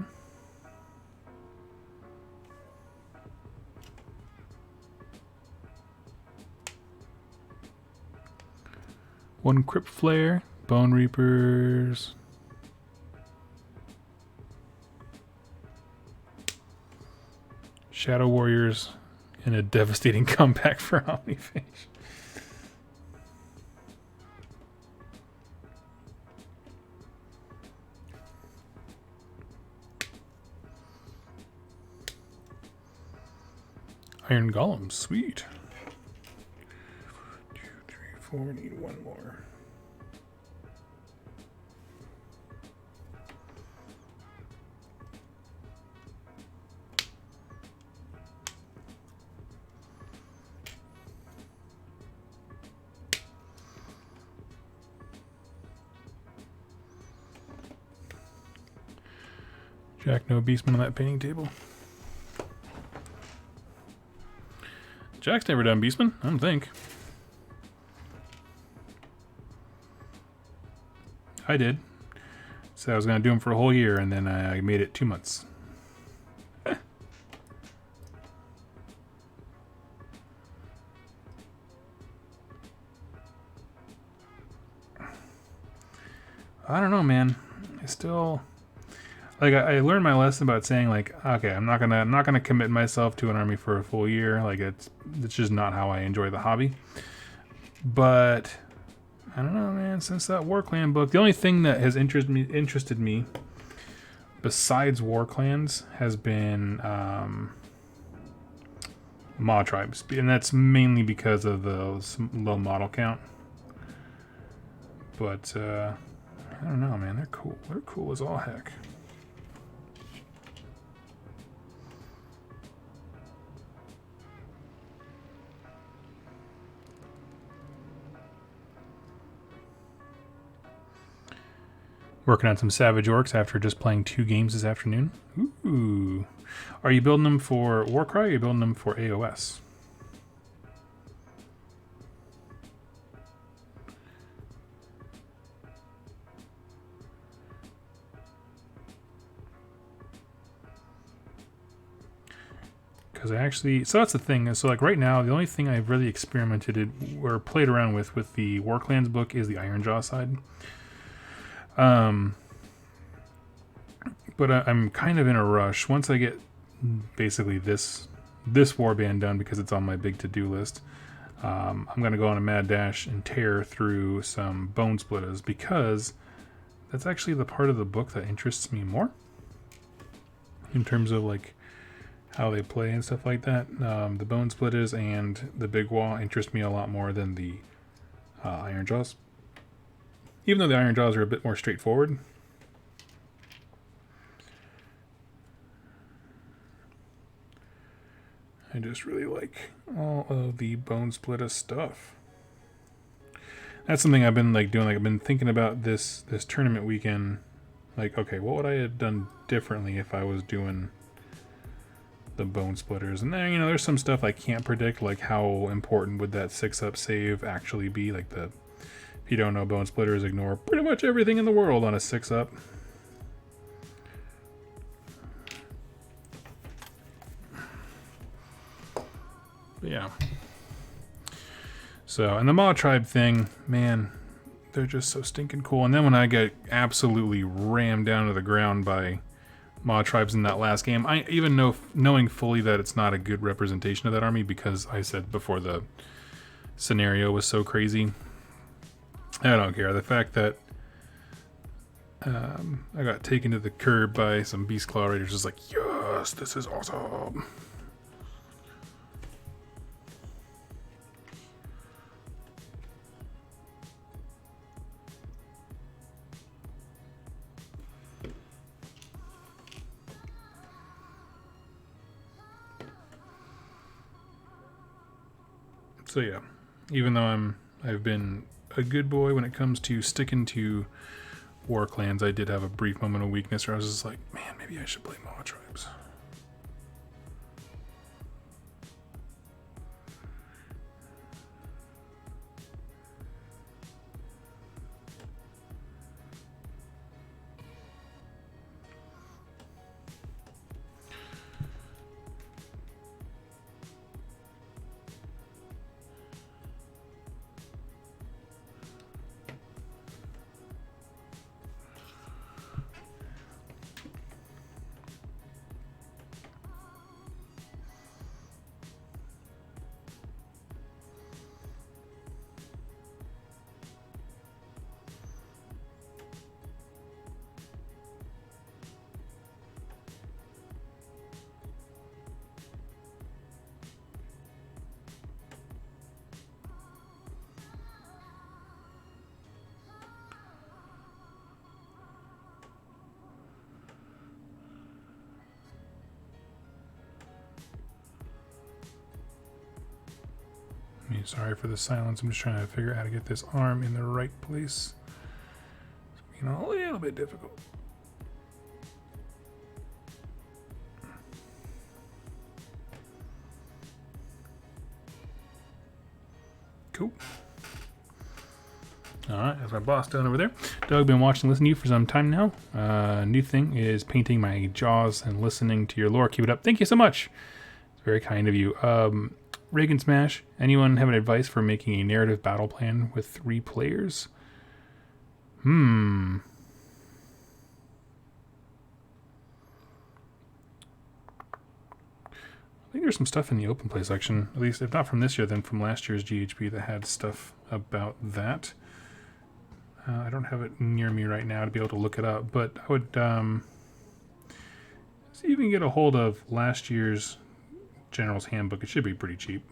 One Crypt Flare, Bone Reapers. Shadow Warriors, and a devastating comeback for Omniface. Iron Golem, sweet. 2, 3, 4, need one more. Jack, no beastman on that painting table. Jack's never done beastman, I don't think. I did. So I was going to do him for a whole year, and then I made it 2 months. I don't know, man. I still... Like, I learned my lesson about saying, like, okay, I'm not gonna commit myself to an army for a full year. Like, it's just not how I enjoy the hobby. But I don't know, man. Since that War Clan book, the only thing that has interested me besides War Clans has been Maw tribes, and that's mainly because of the low model count. But I don't know, man. They're cool. They're cool as all heck. Working on some Savage Orcs after just playing 2 games this afternoon. Ooh. Are you building them for Warcry or are you building them for AOS? Because I actually, so that's the thing. So like right now, the only thing I've really experimented or played around with the Warclans book is the Ironjaw side. But I'm kind of in a rush. Once I get basically this warband done, because it's on my big to-do list, I'm going to go on a mad dash and tear through some Bone Splitters, because that's actually the part of the book that interests me more in terms of like how they play and stuff like that. The Bone Splitters and the Big Wall interest me a lot more than the Ironjaws. Even though the Ironjaws are a bit more straightforward. I just really like all of the Bone Splitter stuff. That's something I've been like doing. Like I've been thinking about this tournament weekend. Like, okay, what would I have done differently if I was doing the Bone Splitters? And then, you know, there's some stuff I can't predict, like how important would that 6-up save actually be? Like if you don't know, Bone Splitters ignore pretty much everything in the world on a 6-up. But yeah. So, and the Maw Tribe thing, man, they're just so stinking cool. And then when I get absolutely rammed down to the ground by Maw Tribes in that last game, I even knowing fully that it's not a good representation of that army, because I said before the scenario was so crazy. I don't care. The fact that I got taken to the curb by some Beast Claw Raiders is like, yes, this is awesome. So yeah, even though I've been a good boy when it comes to sticking to Warclans, I did have a brief moment of weakness where I was just like, man, maybe I should play Maw Tribes. Sorry for the silence. I'm just trying to figure out how to get this arm in the right place. It's being a little bit difficult. Cool. Alright, that's my boss done over there. Doug, been watching and listening to you for some time now. New thing is painting my jaws and listening to your lore. Keep it up. Thank you so much. It's very kind of you. Reagan Smash, anyone have an advice for making a narrative battle plan with 3 players? I think there's some stuff in the open play section, at least if not from this year, then from last year's GHP that had stuff about that. I don't have it near me right now to be able to look it up, but I would see if you can get a hold of last year's General's Handbook. It should be pretty cheap.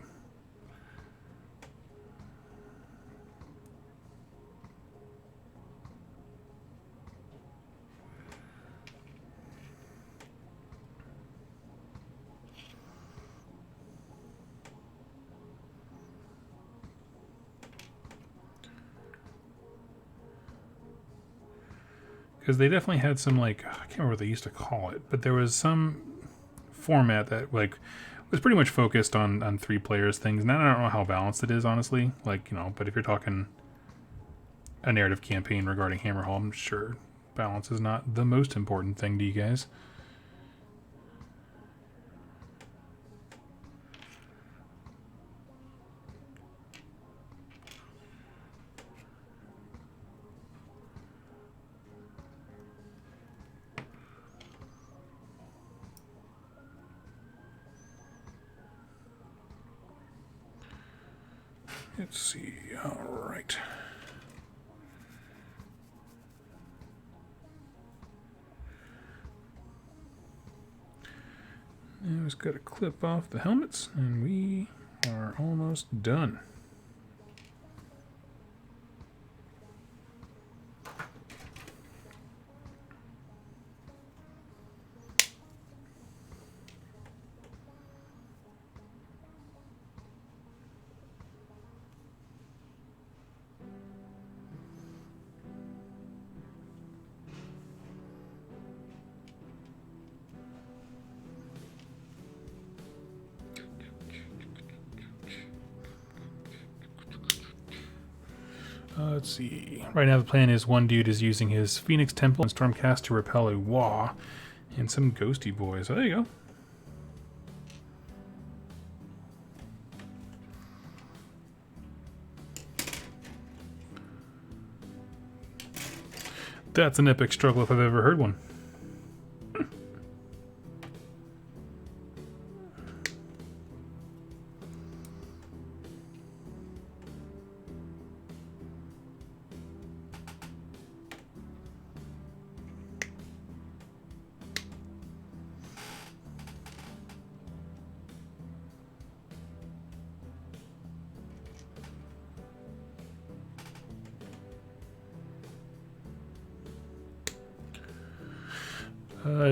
Because they definitely had some, like, I can't remember what they used to call it, but there was some format that, like, was pretty much focused on 3 players things. And I don't know how balanced it is, honestly. Like, you know, but if you're talking a narrative campaign regarding Hammerhall, I'm sure balance is not the most important thing to you guys. Let's see. All right. Now just got to clip off the helmets, and we are almost done. Let's see. Right now the plan is one dude is using his Phoenix Temple and Stormcast to repel a Wah and some ghosty boys. Oh, there you go. That's an epic struggle if I've ever heard one.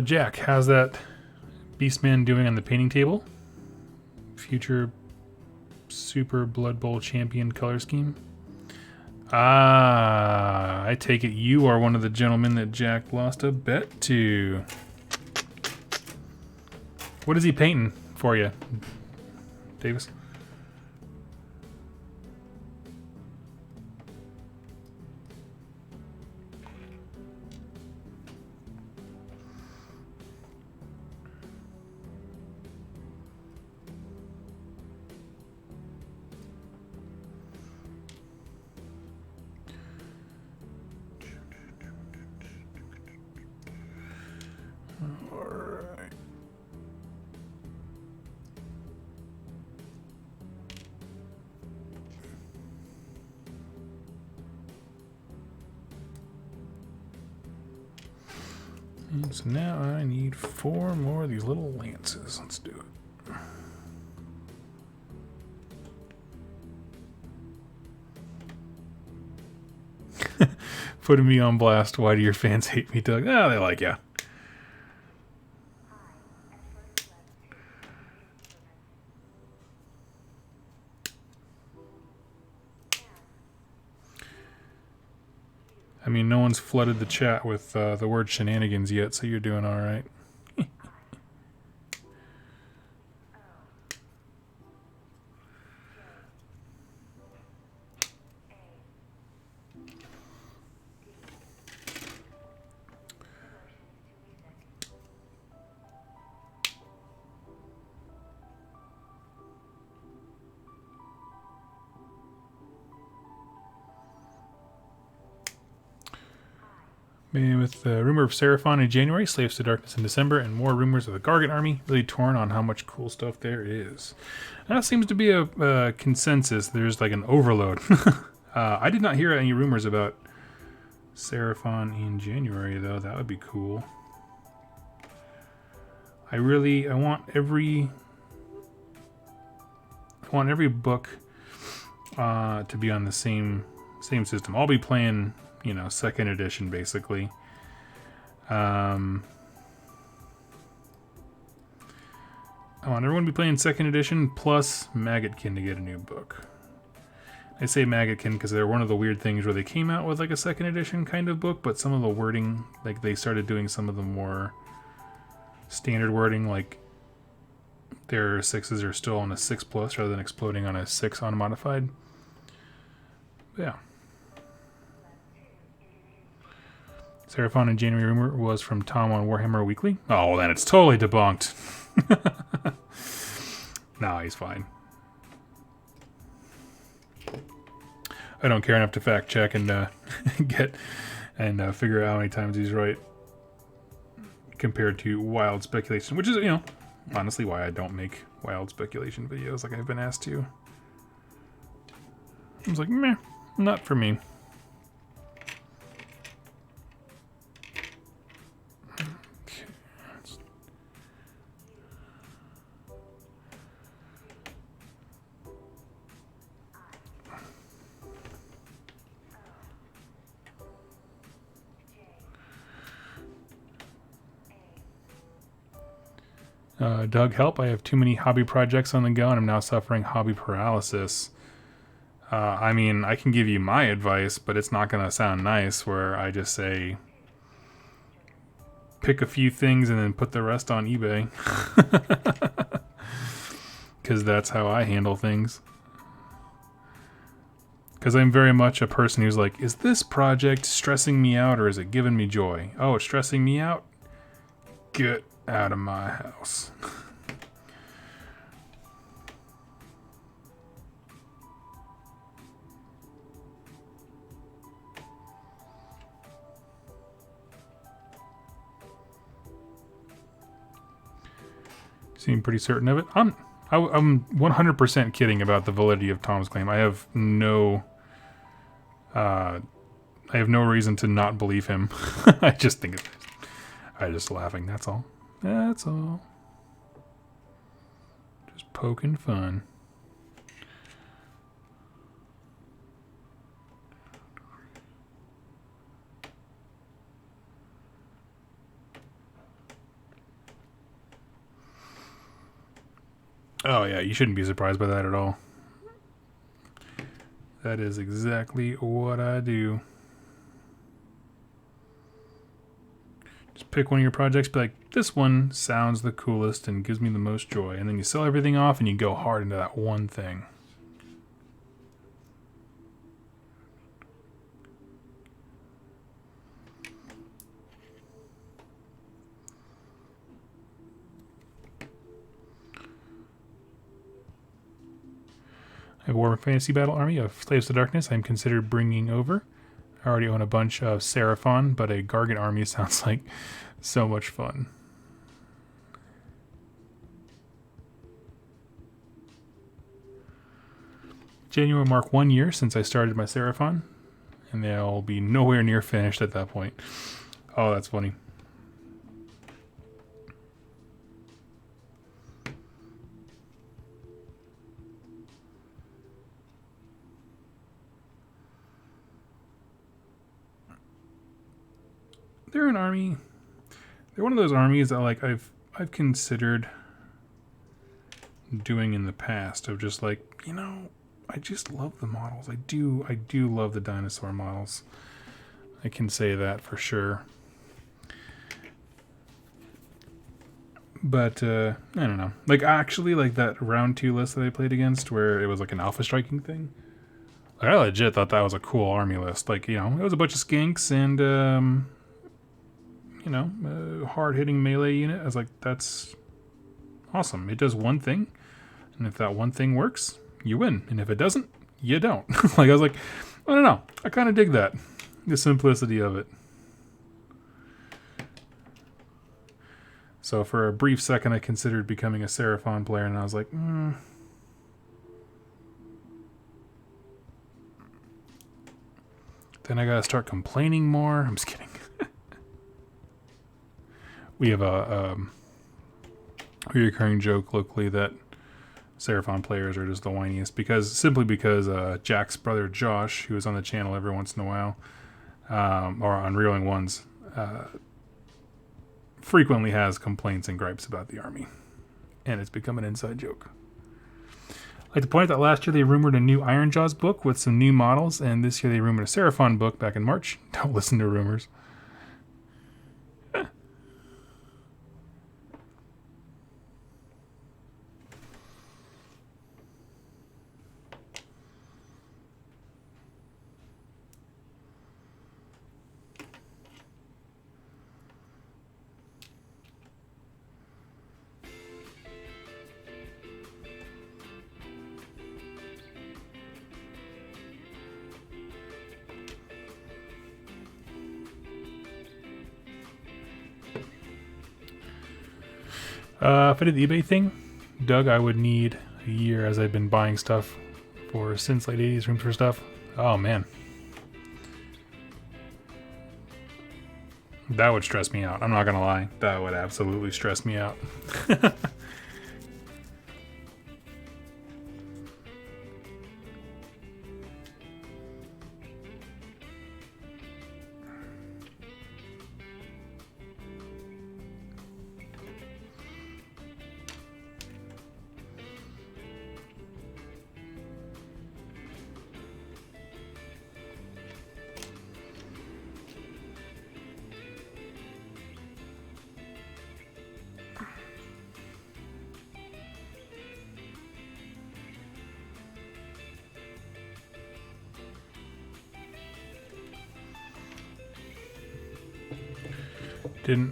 Jack, how's that Beastman doing on the painting table? Future Super Blood Bowl champion color scheme? Ah, I take it you are one of the gentlemen that Jack lost a bet to. What is he painting for you, Davis? And so now I need 4 more of these little lances. Let's do it. Putting me on blast. Why do your fans hate me, Doug? Ah, they like ya. I mean, no one's flooded the chat with the word shenanigans yet, so you're doing all right. And with the rumor of Seraphon in January, Slaves to Darkness in December, and more rumors of the Gargant army, really torn on how much cool stuff there is. That seems to be a consensus. There's like an overload. I did not hear any rumors about Seraphon in January, though. That would be cool. I want every book to be on the same system. I'll be playing, you know, second edition basically. I want everyone to be playing second edition plus Maggotkin to get a new book. I say Maggotkin because they're one of the weird things where they came out with like a second edition kind of book, but some of the wording, like they started doing some of the more standard wording, like their 6s are still on a 6+ rather than exploding on a 6 unmodified. But yeah. Seraphon in January rumor was from Tom on Warhammer Weekly. Oh, well, then it's totally debunked. Nah, he's fine. I don't care enough to fact check and figure out how many times he's right compared to wild speculation, which is, you know, honestly why I don't make wild speculation videos like I've been asked to. I was like, meh, not for me. Doug, help. I have too many hobby projects on the go and I'm now suffering hobby paralysis. I mean, I can give you my advice, but it's not going to sound nice where I just say, pick a few things and then put the rest on eBay. Because that's how I handle things. Because I'm very much a person who's like, is this project stressing me out or is it giving me joy? Oh, it's stressing me out? Get out of my house. Seem pretty certain of it. I'm 100% kidding about the validity of Tom's claim. I have no reason to not believe him. I just think I'm just laughing. That's all. That's all. Just poking fun. Oh yeah, you shouldn't be surprised by that at all. That is exactly what I do. Just pick one of your projects, be like, this one sounds the coolest and gives me the most joy. And then you sell everything off and you go hard into that one thing. I have a Warhammer Fantasy battle army of Slaves to Darkness I'm considered bringing over. I already own a bunch of Seraphon, but a Gargant army sounds like so much fun. January will mark 1 year since I started my Seraphon, and they'll be nowhere near finished at that point. Oh, that's funny. They're an army. They're one of those armies that like I've considered doing in the past of just like, you know, I just love the models. I do love the dinosaur models. I can say that for sure. But I don't know. Like actually like that round 2 list that I played against where it was like an alpha striking thing. Like, I legit thought that was a cool army list. Like, you know, it was a bunch of skinks and you know, hard-hitting melee unit. I was like, that's awesome. It does one thing, and if that one thing works, you win. And if it doesn't, you don't. Like, I was like, I don't know. I kind of dig that. The simplicity of it. So for a brief second, I considered becoming a Seraphon player, and I was like, Then I gotta start complaining more. I'm just kidding. We have a recurring joke locally that Seraphon players are just the whiniest simply because Jack's brother Josh, who is on the channel every once in a while, or on Reeling Ones, frequently has complaints and gripes about the army, and it's become an inside joke. I'd like to point out that last year they rumored a new Iron Jaws book with some new models, and this year they rumored a Seraphon book back in March. Don't listen to rumors. If I did the eBay thing, Doug, I would need a year as I've been buying stuff for since late 80s rooms for stuff. Oh man. That would stress me out. I'm not gonna lie. That would absolutely stress me out.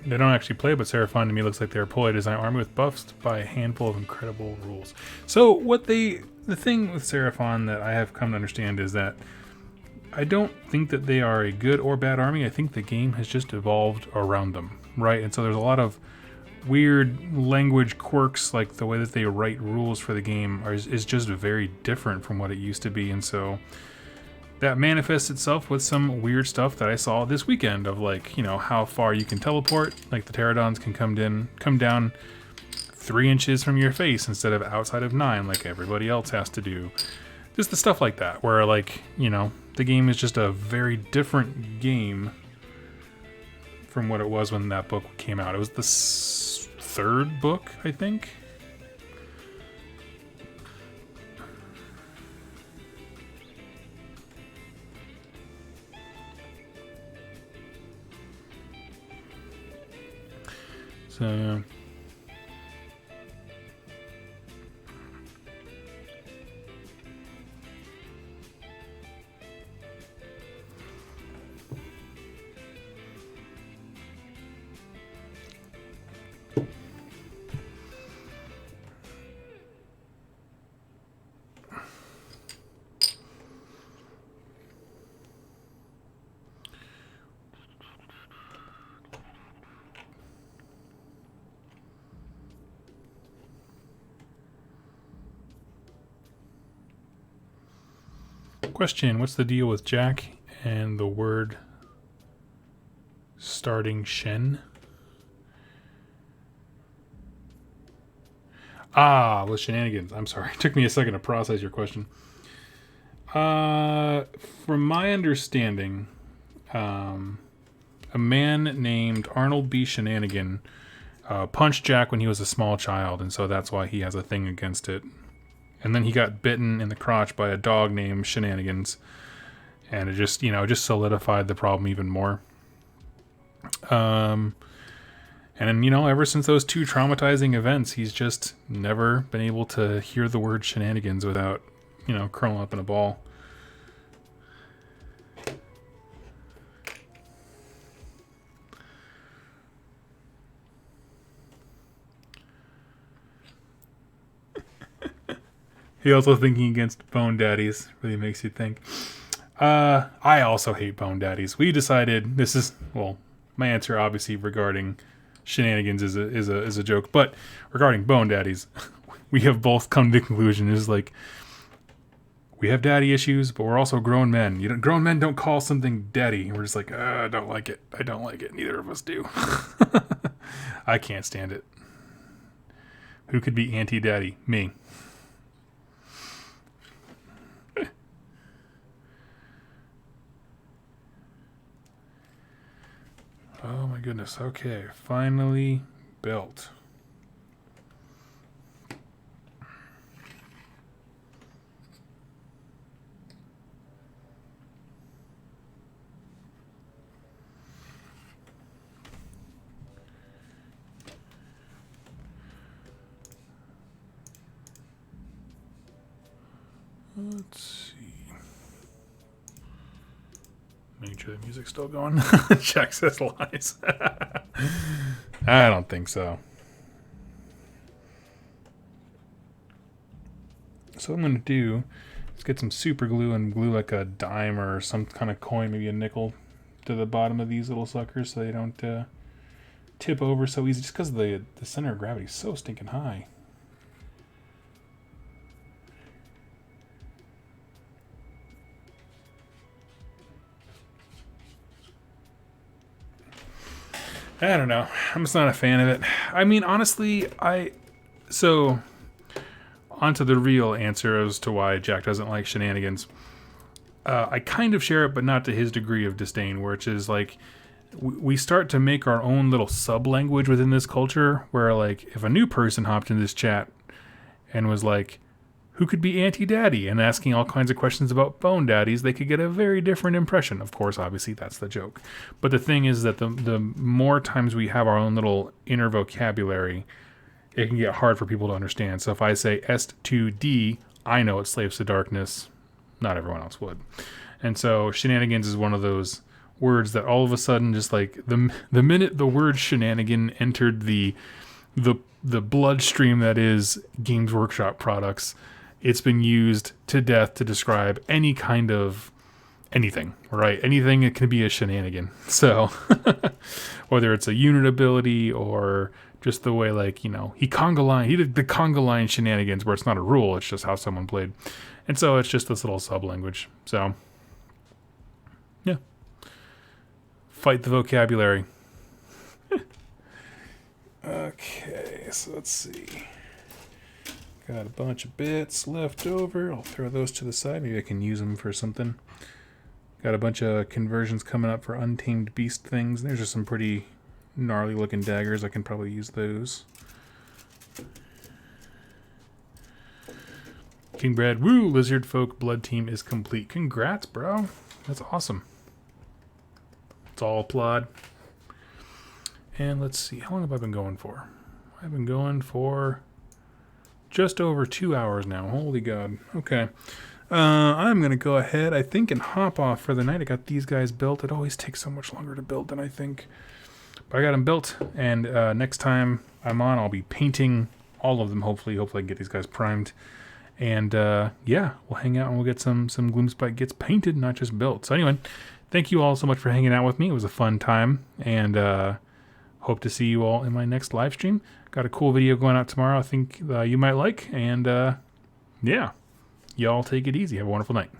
They don't actually play, but Seraphon to me looks like they're a poorly designed army with buffs by a handful of incredible rules. So the thing with Seraphon that I have come to understand is that I don't think that they are a good or bad army. I think the game has just evolved around them, right? And so there's a lot of weird language quirks, like the way that they write rules for the game is just very different from what it used to be. And so that manifests itself with some weird stuff that I saw this weekend of, like, you know, how far you can teleport. Like the pterodons can come down 3 inches from your face instead of outside of 9 like everybody else has to do. Just the stuff like that where, like, you know, the game is just a very different game from what it was when that book came out. It was the 3rd book, I think. So question, what's the deal with Jack and the word starting Shen? With shenanigans. I'm sorry. It took me a second to process your question. From my understanding, a man named Arnold B. Shenanigan punched Jack when he was a small child, and so that's why he has a thing against it. And then he got bitten in the crotch by a dog named Shenanigans, and it just, you know, just solidified the problem even more. And then, you know, ever since those 2 traumatizing events, he's just never been able to hear the word shenanigans without, you know, curling up in a ball. He also thinking against Bone Daddies really makes you think. I also hate Bone Daddies. We decided this is, well, my answer obviously regarding shenanigans is a joke, but regarding Bone Daddies, we have both come to the conclusion is like, we have daddy issues, but we're also grown men. Grown men don't call something daddy. We're just like, I don't like it. I don't like it. Neither of us do. I can't stand it. Who could be anti-daddy? Me. Oh my goodness. Okay, finally built. Let's see. Make sure the music's still going. Jack says lies. I don't think so. So what I'm going to do is get some super glue and glue like a dime or some kind of coin, maybe a nickel, to the bottom of these little suckers so they don't tip over so easy, just because the center of gravity is so stinking high. I don't know. I'm just not a fan of it. I mean, honestly, so onto the real answer as to why Jack doesn't like shenanigans. I kind of share it, but not to his degree of disdain, which is like we start to make our own little sub language within this culture where, like, if a new person hopped in this chat and was like, who could be Auntie Daddy, and asking all kinds of questions about Bone Daddies, they could get a very different impression. Of course, obviously, that's the joke. But the thing is that the more times we have our own little inner vocabulary, it can get hard for people to understand. So if I say S2D, I know it's Slaves to Darkness. Not everyone else would. And so shenanigans is one of those words that all of a sudden, just like the minute the word shenanigan entered the bloodstream that is Games Workshop products, it's been used to death to describe any kind of anything, right? Anything that can be a shenanigan. So whether it's a unit ability or just the way, like, you know, he did the conga line shenanigans where it's not a rule, it's just how someone played. And so it's just this little sub-language. So, yeah. Fight the vocabulary. Okay, so let's see. Got a bunch of bits left over. I'll throw those to the side. Maybe I can use them for something. Got a bunch of conversions coming up for Untamed Beast things. There's just some pretty gnarly looking daggers. I can probably use those. King Brad, woo! Lizard Folk Blood Team is complete. Congrats, bro. That's awesome. It's all applaud. And let's see, how long have I been going for? I've been going for just over 2 hours now. Holy God. Okay. I'm going to go ahead, I think, and hop off for the night. I got these guys built. It always takes so much longer to build than I think. But I got them built, and next time I'm on, I'll be painting all of them, hopefully. Hopefully I can get these guys primed. And, yeah, we'll hang out and we'll get some Gloomspite Gitz painted, not just built. So anyway, thank you all so much for hanging out with me. It was a fun time, and hope to see you all in my next live stream. Got a cool video going out tomorrow I think you might like. And, yeah, y'all take it easy. Have a wonderful night.